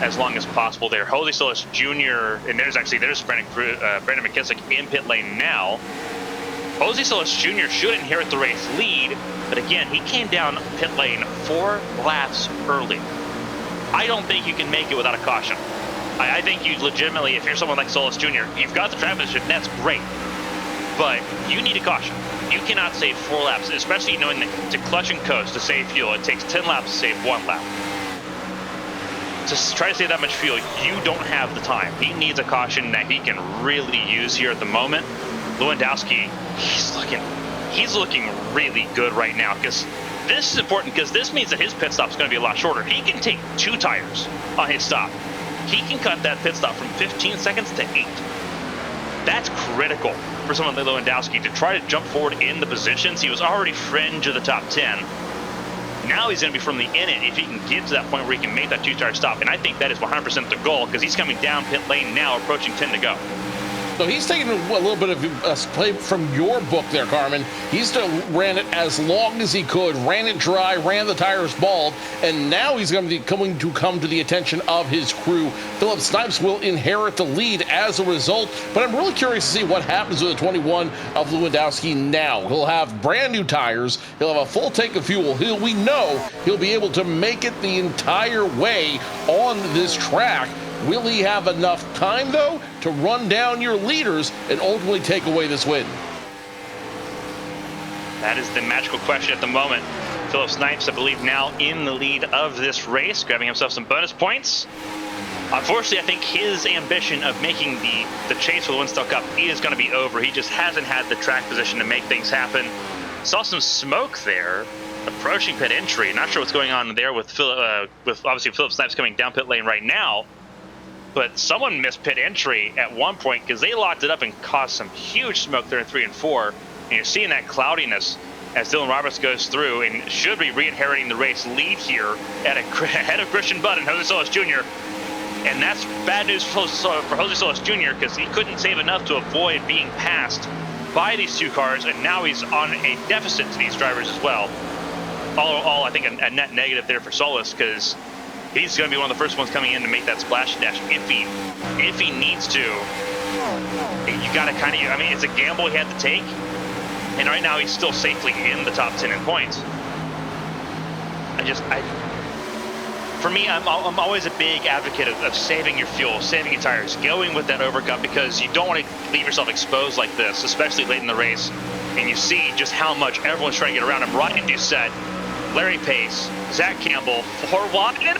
as long as possible there. Jose Solis Jr., and there's Brandon McKissick in pit lane now. Jose Solis Jr. should inherit the race lead, but again, he came down pit lane 4 laps early. I don't think you can make it without a caution. I think you legitimately, if you're someone like Solis Jr., you've got the track position, that's great, but you need a caution. You cannot save 4 laps, especially knowing that to clutch and coast to save fuel, it takes 10 laps to save 1 lap. To try to save that much fuel, you don't have the time. He needs a caution that he can really use here at the moment. Lewandowski, he's looking really good right now, because this is important, because this means that his pit stop is going to be a lot shorter. He can take 2 tires on his stop. He can cut that pit stop from 15 seconds to 8. That's critical for someone like Lewandowski to try to jump forward in the positions. He was already fringe of the top 10. Now he's going to be firmly in it if he can get to that point where he can make that 2-tire stop. And I think that is 100% the goal, because he's coming down pit lane now, approaching 10 to go. So he's taking a little bit of a play from your book there, Carmen. He still ran it as long as he could, ran it dry, ran the tires bald, and now he's going to be come to the attention of his crew. Philip Snipes will inherit the lead as a result, but I'm really curious to see what happens with the 21 of Lewandowski now. He'll have brand new tires. He'll have a full tank of fuel. We know he'll be able to make it the entire way on this track. Will he have enough time, though, to run down your leaders and ultimately take away this win? That is the magical question at the moment. Philip Snipes, I believe, now in the lead of this race, grabbing himself some bonus points. Unfortunately, I think his ambition of making the chase for the Winstel Cup is going to be over. He just hasn't had the track position to make things happen. Saw some smoke there, approaching pit entry. Not sure what's going on there with obviously Philip Snipes coming down pit lane right now. But someone missed pit entry at one point because they locked it up and caused some huge smoke there in 3 and 4. And you're seeing that cloudiness as Dylan Roberts goes through and should be re-inheriting the race lead here ahead of Christian Budd and Jose Solis Jr. And that's bad news for Jose Solis Jr. because he couldn't save enough to avoid being passed by these 2 cars, and now he's on a deficit to these drivers as well. All I think a net negative there for Solis, because he's going to be one of the first ones coming in to make that splash dash if he needs to. You got to kind of, I mean, it's a gamble he had to take, and right now he's still safely in the top 10 in points. For me, I'm always a big advocate of saving your fuel, saving your tires, going with that overcut, because you don't want to leave yourself exposed like this, especially late in the race. And you see just how much everyone's trying to get around him. Ryan Doucette, Larry Pace, Zach Campbell, 4 wide, and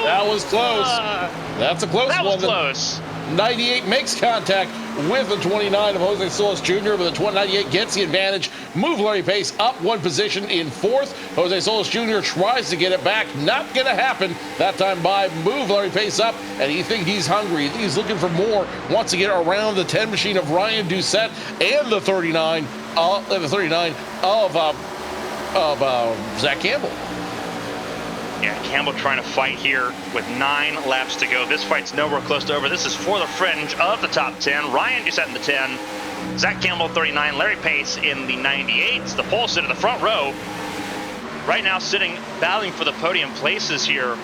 that was close. That's a close one. That was close. 98 makes contact with the 29 of Jose Solis Jr., but the 98 gets the advantage. Move Larry Pace up 1 position in 4th. Jose Solis Jr. tries to get it back. Not going to happen that time by Move Larry Pace up, and he thinks he's hungry. He's looking for more. Wants to get around the 10 machine of Ryan Doucette and the 39 of Zach Campbell. Yeah, Campbell trying to fight here with 9 laps to go. This fight's nowhere close to over. This is for the fringe of the top 10. Ryan Doucette in the 10, Zach Campbell 39, Larry Pace in the 98. The pole sit in the front row. Right now sitting, battling for the podium places here,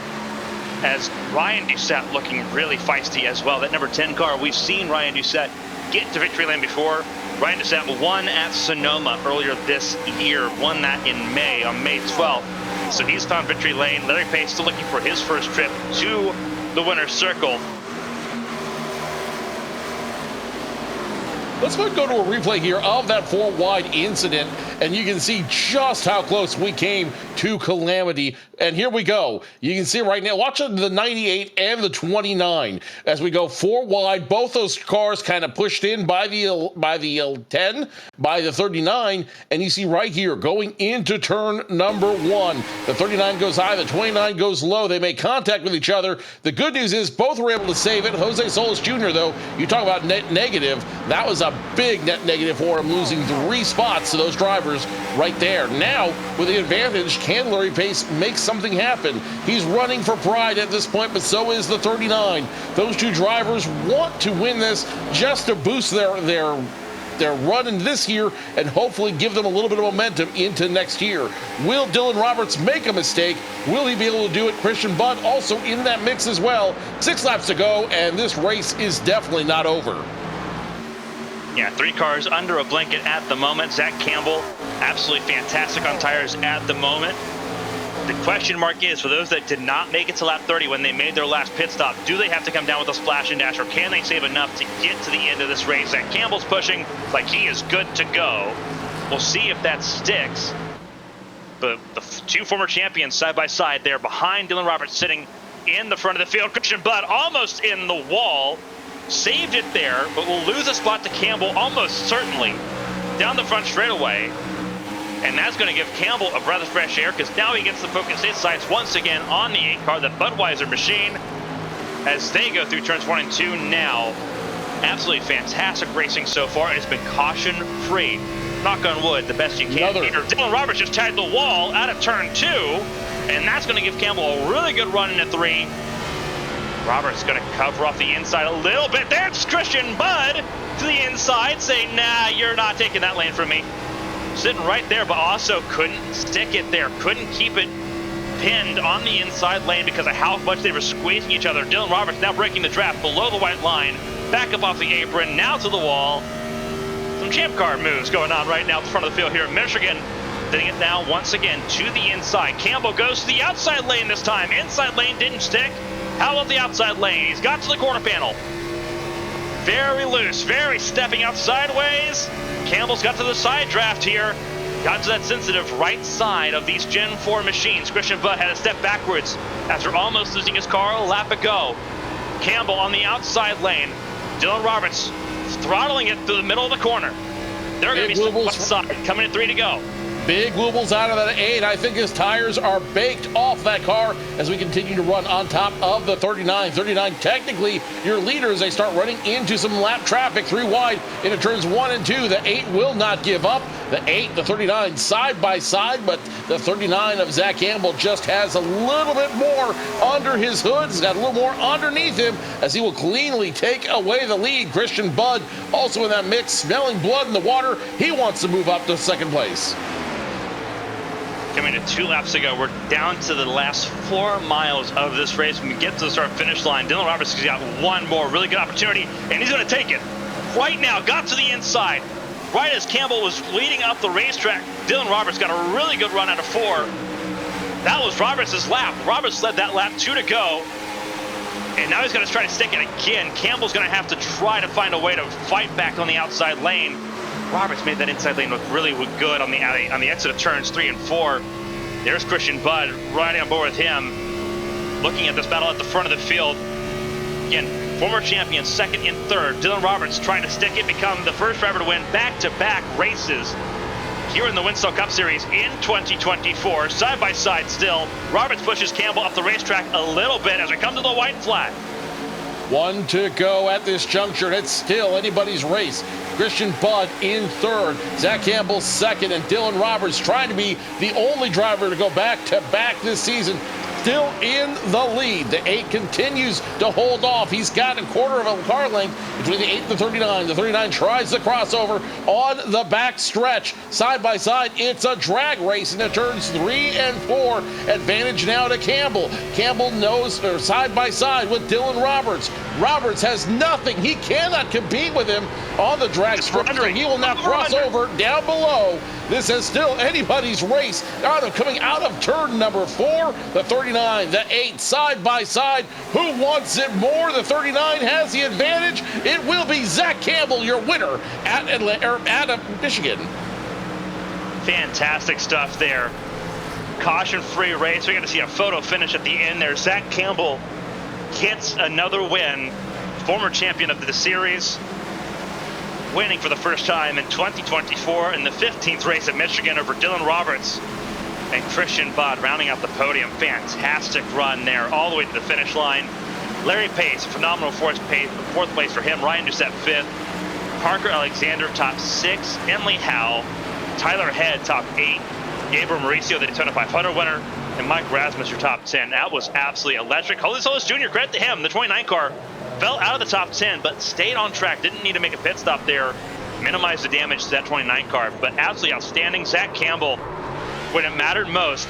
as Ryan Doucette looking really feisty as well. That number 10 car, we've seen Ryan Doucette get to victory lane before. Ryan Doucette won at Sonoma earlier this year, won that in May, on May 12th. So he's found victory lane. Larry Pace still looking for his first trip to the winner's circle. Let's go to a replay here of that 4 wide incident, and you can see just how close we came to calamity. And here we go. You can see right now, watch the 98 and the 29 as we go 4 wide. Both those cars kind of pushed in by the 10, by the 39, and you see right here going into turn number 1. The 39 goes high, the 29 goes low. They make contact with each other. The good news is both were able to save it. Jose Solis Jr., though, you talk about net negative, that was a big net negative for him, losing 3 spots to those drivers right there. Now, with the advantage, can Larry Pace make something happen? He's running for pride at this point, but so is the 39. Those two drivers want to win this just to boost their run in this year and hopefully give them a little bit of momentum into next year. Will Dylan Roberts make a mistake? Will he be able to do it? Christian Budd also in that mix as well. 6 laps to go, and this race is definitely not over. Yeah, 3 cars under a blanket at the moment. Zach Campbell, absolutely fantastic on tires at the moment. The question mark is, for those that did not make it to lap 30 when they made their last pit stop, do they have to come down with a splash and dash, or can they save enough to get to the end of this race? Zach Campbell's pushing like he is good to go. We'll see if that sticks. But the 2 former champions side by side there behind Dylan Roberts, sitting in the front of the field. Christian Budd almost in the wall. Saved it there, but will lose a spot to Campbell almost certainly down the front straightaway. And that's going to give Campbell a breath of fresh air, because now he gets to focus his sights once again on the 8 car, the Budweiser machine, as they go through turns 1 and 2 now. Absolutely fantastic racing so far. It's been caution-free. Knock on wood, the best you can. Dylan Roberts just tied the wall out of turn 2, and that's going to give Campbell a really good run into 3. Roberts going to cover off the inside a little bit. There's Christian Budd to the inside, saying, nah, you're not taking that lane from me. Sitting right there, but also couldn't stick it there. Couldn't keep it pinned on the inside lane because of how much they were squeezing each other. Dylan Roberts now breaking the draft below the white line. Back up off the apron, now to the wall. Some champ car moves going on right now at the front of the field here in Michigan. Getting it now once again to the inside. Campbell goes to the outside lane this time. Inside lane didn't stick. How about the outside lane? He's got to the quarter panel. Very loose, very stepping out sideways. Campbell's got to the side draft here. Got to that sensitive right side of these Gen 4 machines. Christian Budd had to step backwards after almost losing his car a lap ago. Campbell on the outside lane. Dylan Roberts throttling it through the middle of the corner. There are going to be some left side coming in 3 to go. Big wobbles out of that 8. I think his tires are baked off that car as we continue to run on top of the 39. 39 technically your leader as they start running into some lap traffic 3 wide into turns 1 and 2. The 8 will not give up. The 8, the 39 side by side, but the 39 of Zach Campbell just has a little bit more under his hood. He's got a little more underneath him as he will cleanly take away the lead. Christian Budd also in that mix, smelling blood in the water. He wants to move up to 2nd place. Coming to 2 laps to go, we're down to the last 4 miles of this race. When we get to the start-finish line, Dylan Roberts has got one more really good opportunity, and he's going to take it right now. Got to the inside. Right as Campbell was leading up the racetrack, Dylan Roberts got a really good run out of 4. That was Roberts' lap. Roberts led that lap, 2 to go. And now he's going to try to stick it again. Campbell's going to have to try to find a way to fight back on the outside lane. Roberts made that inside lane look really good on the exit of turns 3 and 4. There's Christian Budd riding on board with him. Looking at this battle at the front of the field. Again, former champions 2nd and 3rd. Dylan Roberts trying to stick it, become the first driver to win back-to-back races here in the Winstel Cup Series in 2024. Side by side still. Roberts pushes Campbell up the racetrack a little bit as we come to the white flag. 1 to go at this juncture. It's still anybody's race. Christian Budd in 3rd, Zach Campbell 2nd, and Dylan Roberts trying to be the only driver to go back-to-back this season. Still in the lead. The 8 continues to hold off. He's got a quarter of a car length between the 8 and the 39. The 39 tries the crossover on the back stretch. Side by side, it's a drag race into turns 3 and 4. Advantage now to Campbell. Campbell knows, or side by side with Dylan Roberts. Roberts has nothing. He cannot compete with him on the drag strip. So he will now cross over down below. This is still anybody's race. Coming out of turn number 4, the 39, the 8, side by side. Who wants it more? The 39 has the advantage. It will be Zach Campbell, your winner at Michigan. Fantastic stuff there. caution-free race. We're going to see a photo finish at the end there. Zach Campbell gets another win. Former champion of the series, winning for the first time in 2024 in the 15th race at Michigan over Dylan Roberts and Christian Budd rounding out the podium. Fantastic run there all the way to the finish line. Larry Pace, phenomenal fourth place for him. Ryan Doucette, 5th. Parker Alexander, top 6. Emily Howe, Tyler Head, top 8. Gabriel Mauricio, the Daytona 500 winner. And Mike Rasmus, your top 10. That was absolutely electric. Holy Solis Jr., credit to him. The 29 car fell out of the top 10, but stayed on track. Didn't need to make a pit stop there. Minimized the damage to that 29 car, but absolutely outstanding. Zach Campbell, when it mattered most,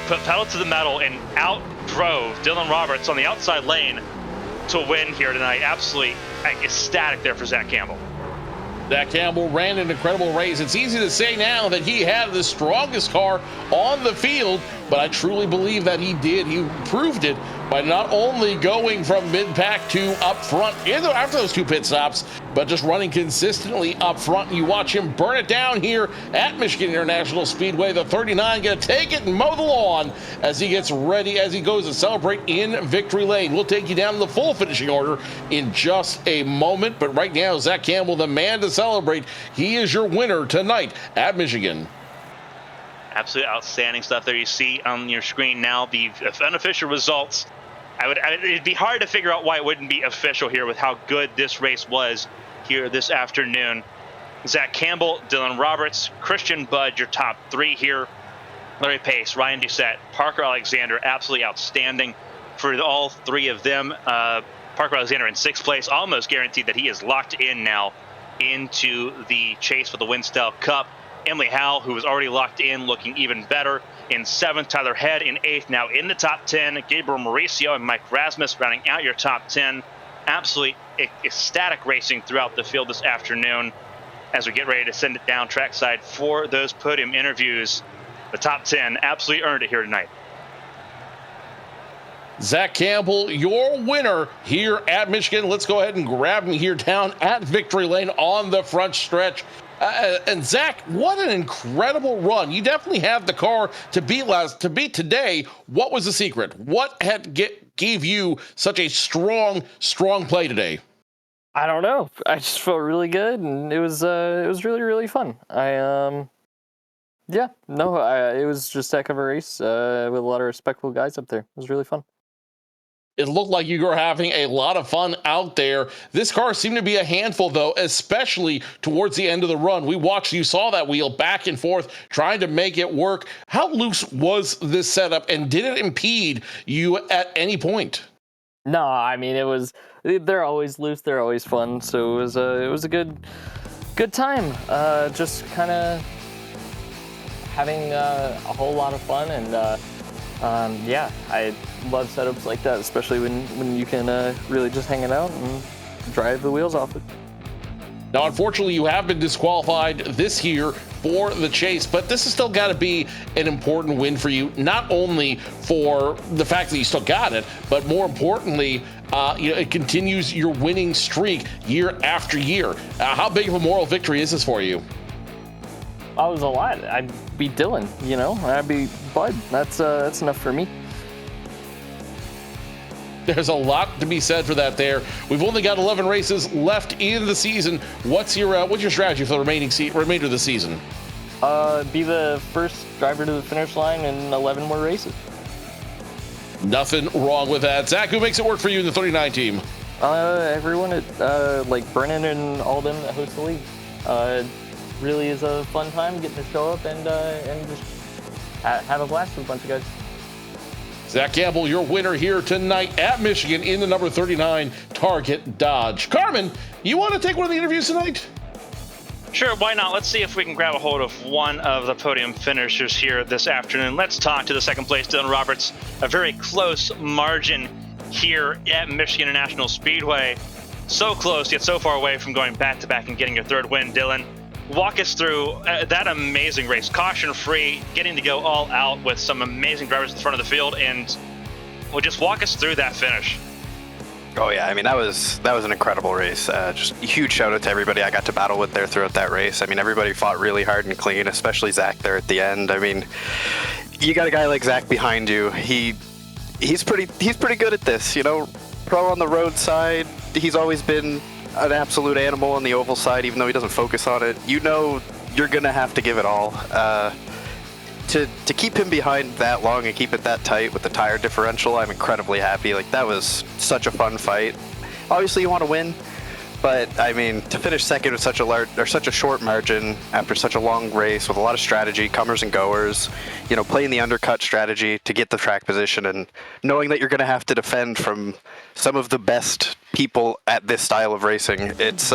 put pedal to the metal and outdrove Dylan Roberts on the outside lane to win here tonight. Absolutely ecstatic there for Zach Campbell. Zach Campbell ran an incredible race. It's easy to say now that he had the strongest car on the field, but I truly believe that he did. He proved it by not only going from mid-pack to up front after those 2 pit stops, but just running consistently up front. You watch him burn it down here at Michigan International Speedway. The 39 gonna take it and mow the lawn as he gets ready, as he goes to celebrate in victory lane. We'll take you down to the full finishing order in just a moment, but right now, Zach Campbell, the man to celebrate. He is your winner tonight at Michigan. Absolutely outstanding stuff there. You see on your screen now the unofficial results. It'd be hard to figure out why it wouldn't be official here with how good this race was here this afternoon. Zach Campbell, Dylan Roberts, Christian Budd, your top 3 here. Larry Pace, Ryan Doucette, Parker Alexander, absolutely outstanding for all 3 of them. Parker Alexander in 6th place, almost guaranteed that he is locked in now into the chase for the Winstel Cup. Emily Howell, who was already locked in, looking even better in 7th. Tyler Head in 8th, now in the top 10. Gabriel Mauricio and Mike Rasmus rounding out your top 10. Absolutely ecstatic racing throughout the field this afternoon as we get ready to send it down trackside for those podium interviews. The top 10 absolutely earned it here tonight. Zach Campbell, your winner here at Michigan. Let's go ahead and grab him here down at Victory Lane on the front stretch. And Zach, what an incredible run. You definitely have the car to beat today. What was the secret? What gave you such a strong play today? I don't know. I just felt really good, and it was really, really fun. It was just a heck of a race with a lot of respectable guys up there. It was really fun. It looked like you were having a lot of fun out there. This car seemed to be a handful, though, especially towards the end of the run. You saw that wheel back and forth, trying to make it work. How loose was this setup, and did it impede you at any point? No, I mean, they're always loose, they're always fun, so it was a good time. Just kind of having a whole lot of fun, and I love setups like that, especially when you can really just hang it out and drive the wheels off it. Now, unfortunately, you have been disqualified this year for the chase, but this has still got to be an important win for you, not only for the fact that you still got it, but more importantly, it continues your winning streak year after year. How big of a moral victory is this for you? Oh, it was a lot. I'd beat Dylan, I'd beat Bud. That's enough for me. There's a lot to be said for that there. We've only got 11 races left in the season. What's your strategy for the remainder of the season? Be the first driver to the finish line in 11 more races. Nothing wrong with that. Zach, who makes it work for you in the 39 team? Everyone at like Brennan and all them that host the league. Really is a fun time getting to show up and just have a blast with a bunch of guys. Zach Campbell, your winner here tonight at Michigan in the number 39 Target Dodge. Carmen, you want to take one of the interviews tonight? Sure, why not? Let's see if we can grab a hold of one of the podium finishers here this afternoon. Let's talk to the second place, Dylan Roberts. A very close margin here at Michigan International Speedway. So close, yet so far away from going back-to-back and getting your 3rd win. Dylan, walk us through that amazing race, caution-free, getting to go all out with some amazing drivers at the front of the field, and just walk us through that finish. Oh yeah, I mean that was an incredible race. Just a huge shout out to everybody I got to battle with there throughout that race. I mean everybody fought really hard and clean, especially Zach there at the end. I mean you got a guy like Zach behind you. He's pretty good at this, you know. Pro on the road side, he's always been an absolute animal on the oval side, even though he doesn't focus on it. You know, you're gonna have to give it all. To keep him behind that long and keep it that tight with the tire differential, I'm incredibly happy. Like, that was such a fun fight. Obviously, you want to win, but I mean, to finish second with such a short margin after such a long race with a lot of strategy, comers and goers, you know, playing the undercut strategy to get the track position and knowing that you're going to have to defend from some of the best people at this style of racing, it's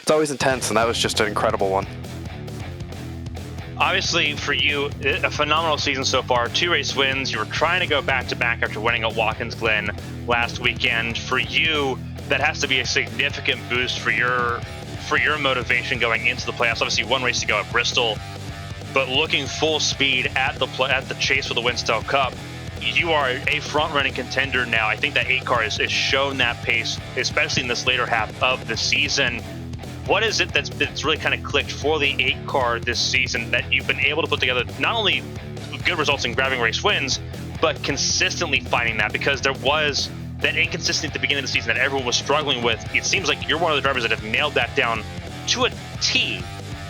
always intense, and that was just an incredible one. Obviously, for you, a phenomenal season so far. 2 race wins. You were trying to go back-to-back after winning at Watkins Glen last weekend. For you, that has to be a significant boost for your motivation going into the playoffs. Obviously, 1 race to go at Bristol, but looking full speed at the chase for the Winstel Cup, you are a front-running contender now. I think that 8 car has shown that pace, especially in this later half of the season. What is it that's really kind of clicked for the 8 car this season that you've been able to put together not only good results in grabbing race wins, but consistently finding that? Because there was that inconsistency at the beginning of the season that everyone was struggling with. It seems like you're one of the drivers that have nailed that down to a T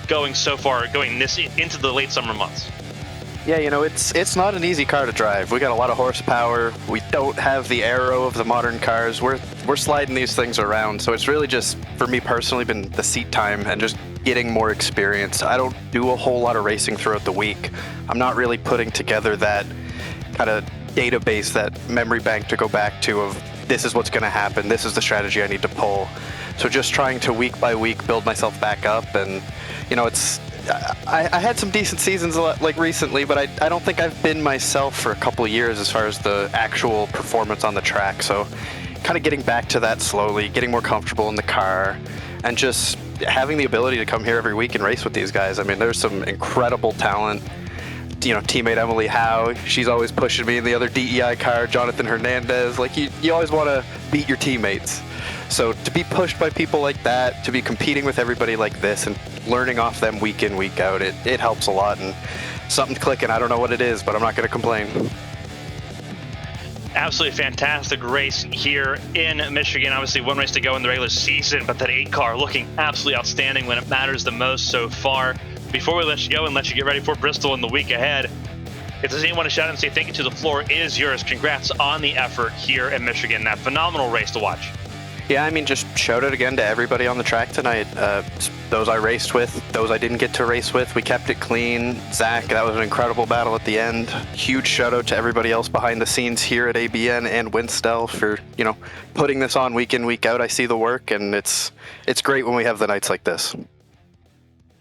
going into the late summer months. Yeah, you know, it's not an easy car to drive. We got a lot of horsepower. We don't have the aero of the modern cars. We're sliding these things around. So it's really just, for me personally, been the seat time and just getting more experience. I don't do a whole lot of racing throughout the week. I'm not really putting together that kind of database, that memory bank to go back to of this is what's going to happen. This is the strategy I need to pull. So just trying to week by week build myself back up. And, you know, I had some decent seasons like recently, but I don't think I've been myself for a couple of years as far as the actual performance on the track. So kind of getting back to that slowly, getting more comfortable in the car, and just having the ability to come here every week and race with these guys. I mean, there's some incredible talent. You know, teammate Emily Howe, she's always pushing me in the other DEI car. Jonathan Hernandez, like you always want to beat your teammates. So to be pushed by people like that, to be competing with everybody like this and learning off them week in, week out, it helps a lot. And something's clicking. I don't know what it is, but I'm not going to complain. Absolutely fantastic race here in Michigan. Obviously, 1 race to go in the regular season, but that 8 car looking absolutely outstanding when it matters the most so far. Before we let you go and let you get ready for Bristol in the week ahead, if there's anyone want to shout out and say thank you to, the floor is yours. Congrats on the effort here in Michigan. That phenomenal race to watch. Yeah, I mean, just shout out again to everybody on the track tonight. Those I raced with, those I didn't get to race with. We kept it clean. Zach, that was an incredible battle at the end. Huge shout out to everybody else behind the scenes here at ABN and Winstel for, you know, putting this on week in, week out. I see the work, and it's great when we have the nights like this.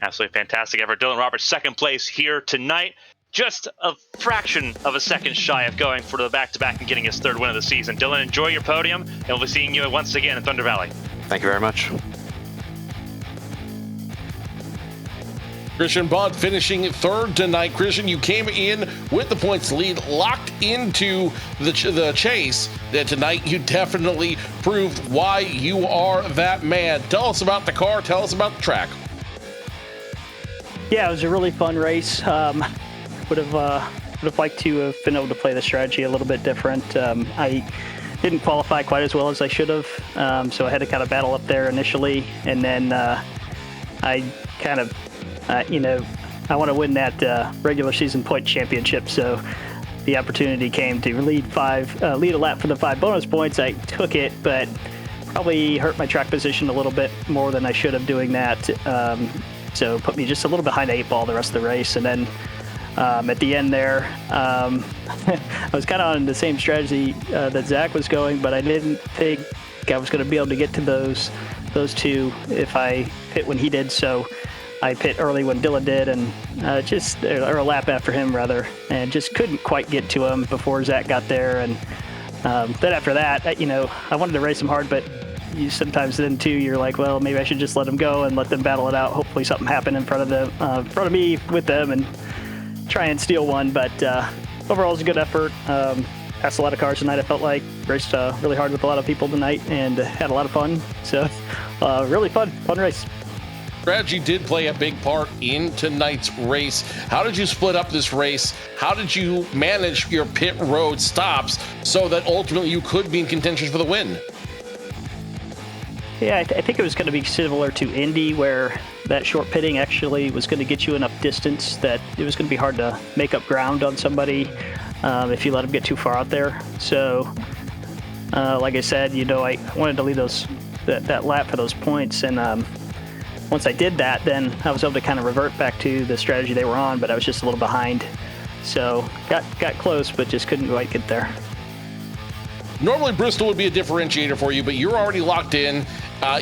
Absolutely fantastic effort. Dylan Roberts, 2nd place here tonight. Just a fraction of a second shy of going for the back-to-back and getting his 3rd win of the season. Dylan, enjoy your podium, and we'll be seeing you once again in Thunder Valley. Thank you very much. Christian Budd finishing 3rd tonight. Christian, you came in with the points lead, locked into the chase. That tonight you definitely proved why you are that man. Tell us about the car. Tell us about the track. Yeah, it was a really fun race. Would have liked to have been able to play the strategy a little bit different. I didn't qualify quite as well as I should have, so I had to kind of battle up there initially, and then I kind of, I want to win that regular season point championship, so the opportunity came to lead a lap for the 5 bonus points. I took it, but probably hurt my track position a little bit more than I should have doing that. So put me just a little behind the 8 ball the rest of the race, and then at the end there, I was kind of on the same strategy that Zach was going, but I didn't think I was going to be able to get to those 2 if I pit when he did. So I pit early when Dylan did, and or a lap after him rather, and just couldn't quite get to him before Zach got there. And then after that, I wanted to race him hard, but you sometimes then too you're like, well, maybe I should just let them go and let them battle it out. Hopefully something happened in front of me with them and try and steal one. But overall, it was a good effort. Passed a lot of cars tonight. I felt like raced really hard with a lot of people tonight and had a lot of fun. So really fun race. Strategy did play a big part in tonight's race. How did you split up this race? How did you manage your pit road stops so that ultimately you could be in contention for the win? Yeah, I think it was going to be similar to Indy, where that short pitting actually was going to get you enough distance that it was going to be hard to make up ground on somebody if you let them get too far out there. So, like I said, I wanted to leave that lap for those points, and once I did that, then I was able to kind of revert back to the strategy they were on, but I was just a little behind. So got close, but just couldn't quite get there. Normally Bristol would be a differentiator for you, but you're already locked in.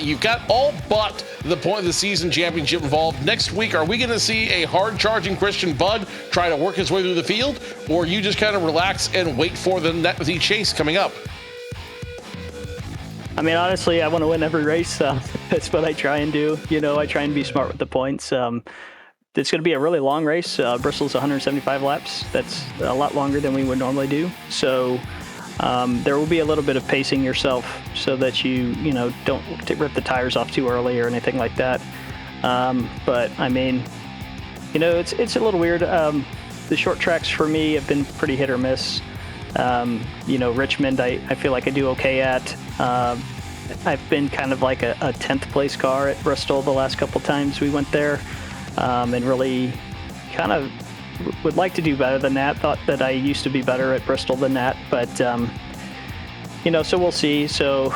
You've got all but the point of the season championship involved. Next week, are we going to see a hard-charging Christian Budd try to work his way through the field, or you just kind of relax and wait for the chase coming up? I mean, honestly, I want to win every race. That's what I try and do. I try and be smart with the points. It's going to be a really long race. Bristol's 175 laps. That's a lot longer than we would normally do. So there will be a little bit of pacing yourself so that you don't rip the tires off too early or anything like that. But I mean, it's a little weird. The short tracks for me have been pretty hit or miss. Richmond, I feel like I do okay at. I've been kind of like a 10th place car at Bristol the last couple times we went there, and really kind of would like to do better than that. Thought that I used to be better at Bristol than that, but so we'll see. So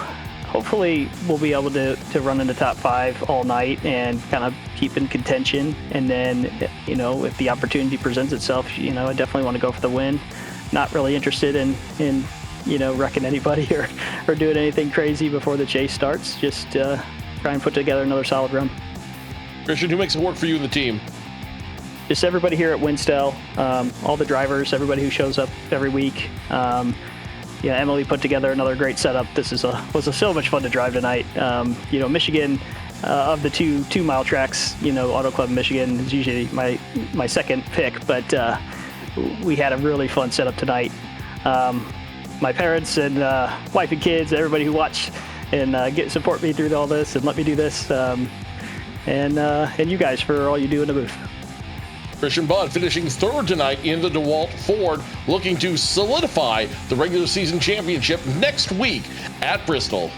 hopefully we'll be able to run in the top 5 all night and kind of keep in contention. And then, if the opportunity presents itself, I definitely want to go for the win. Not really interested in wrecking anybody or doing anything crazy before the chase starts. Just try and put together another solid run. Christian, who makes it work for you and the team? Just everybody here at Winstel, all the drivers, everybody who shows up every week. Emily put together another great setup. This was so much fun to drive tonight. Michigan, of the two mile tracks, Auto Club Michigan is usually my second pick, but we had a really fun setup tonight. My parents and wife and kids, everybody who watched and support me through all this and let me do this, and you guys for all you do in the booth. Christian Budd finishing 3rd tonight in the DeWalt Ford, looking to solidify the regular season championship next week at Bristol.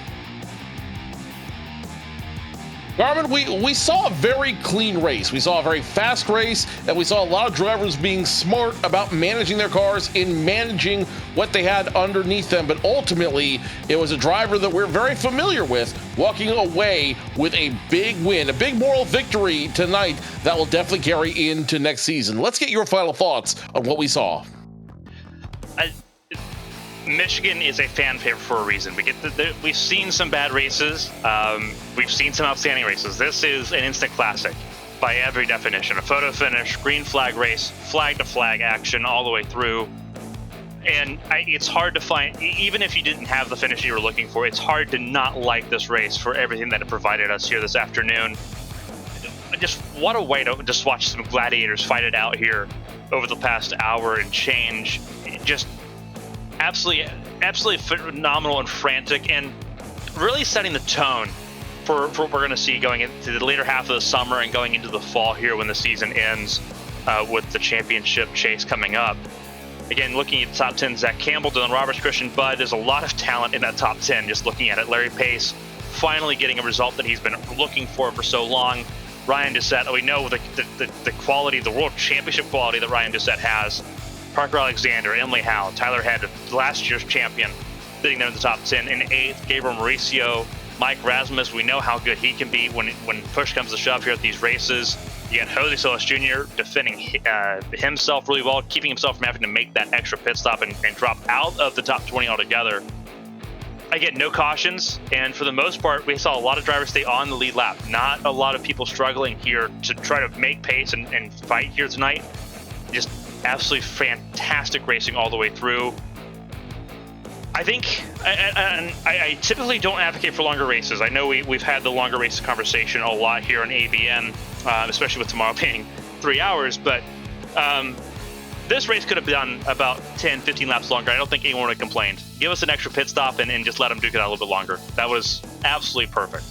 Carmen, we saw a very clean race. We saw a very fast race, and we saw a lot of drivers being smart about managing their cars and managing what they had underneath them. But ultimately, it was a driver that we're very familiar with walking away with a big win, a big moral victory tonight that will definitely carry into next season. Let's get your final thoughts on what we saw. Michigan is a fan favorite for a reason. We've seen some bad races. We've seen some outstanding races. This is an instant classic by every definition. A photo finish, green flag race, flag to flag action all the way through. And it's hard to find, even if you didn't have the finish you were looking for, it's hard to not like this race for everything that it provided us here this afternoon. Just what a way to just watch some gladiators fight it out here over the past hour and change. Just absolutely phenomenal and frantic, and really setting the tone for what we're going to see going into the later half of the summer and going into the fall here when the season ends with the championship chase coming up. Again, looking at the top 10, Zach Campbell, Dylan Roberts, Christian Budd, there's a lot of talent in that top 10 just looking at it. Larry Pace finally getting a result that he's been looking for so long. Ryan Doucette, we know the quality, the world championship quality that Ryan Doucette has. Parker Alexander, Emily Howe, Tyler Head, last year's champion, sitting there in the top 10. In 8th, Gabriel Mauricio, Mike Rasmus. We know how good he can be when push comes to shove here at these races. You got Jose Solis Jr. defending himself really well, keeping himself from having to make that extra pit stop and drop out of the top 20 altogether. Again, no cautions, and for the most part, we saw a lot of drivers stay on the lead lap. Not a lot of people struggling here to try to make pace and fight here tonight. Just absolutely fantastic racing all the way through. I think I typically don't advocate for longer races. I know we've had the longer races conversation a lot here on AVN, especially with tomorrow being 3 hours, but this race could have done about 10, 15 laps longer. I don't think anyone would have complained. Give us an extra pit stop and just let them duke it out a little bit longer. That was absolutely perfect.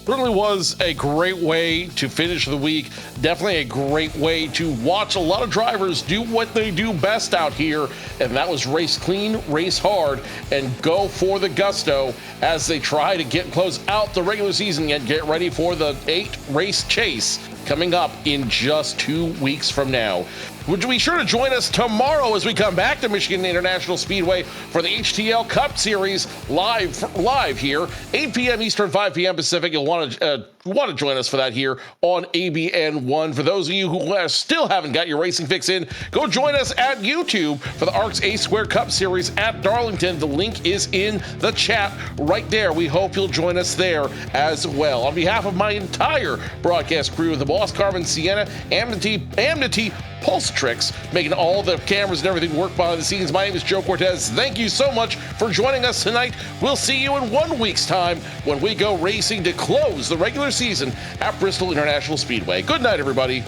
Certainly was a great way to finish the week. Definitely a great way to watch a lot of drivers do what they do best out here, and that was race clean, race hard, and go for the gusto as they try to close out the regular season and get ready for the 8-race chase coming up in just 2 weeks from now. Would you be sure to join us tomorrow as we come back to Michigan International Speedway for the HTL Cup Series live here, 8 p.m. Eastern, 5 p.m. Pacific. You'll want to join us for that here on ABN1. For those of you who still haven't got your racing fix in, go join us at YouTube for the ARCS A² Cup Series at Darlington. The link is in the chat right there. We hope you'll join us there as well. On behalf of my entire broadcast crew, the boss, Carmen, Sienna, Amity, Pulse Tricks, making all the cameras and everything work behind the scenes. My name is Joe Cortez. Thank you so much for joining us tonight. We'll see you in 1 week's time when we go racing to close the regular season at Bristol International Speedway. Good night, everybody.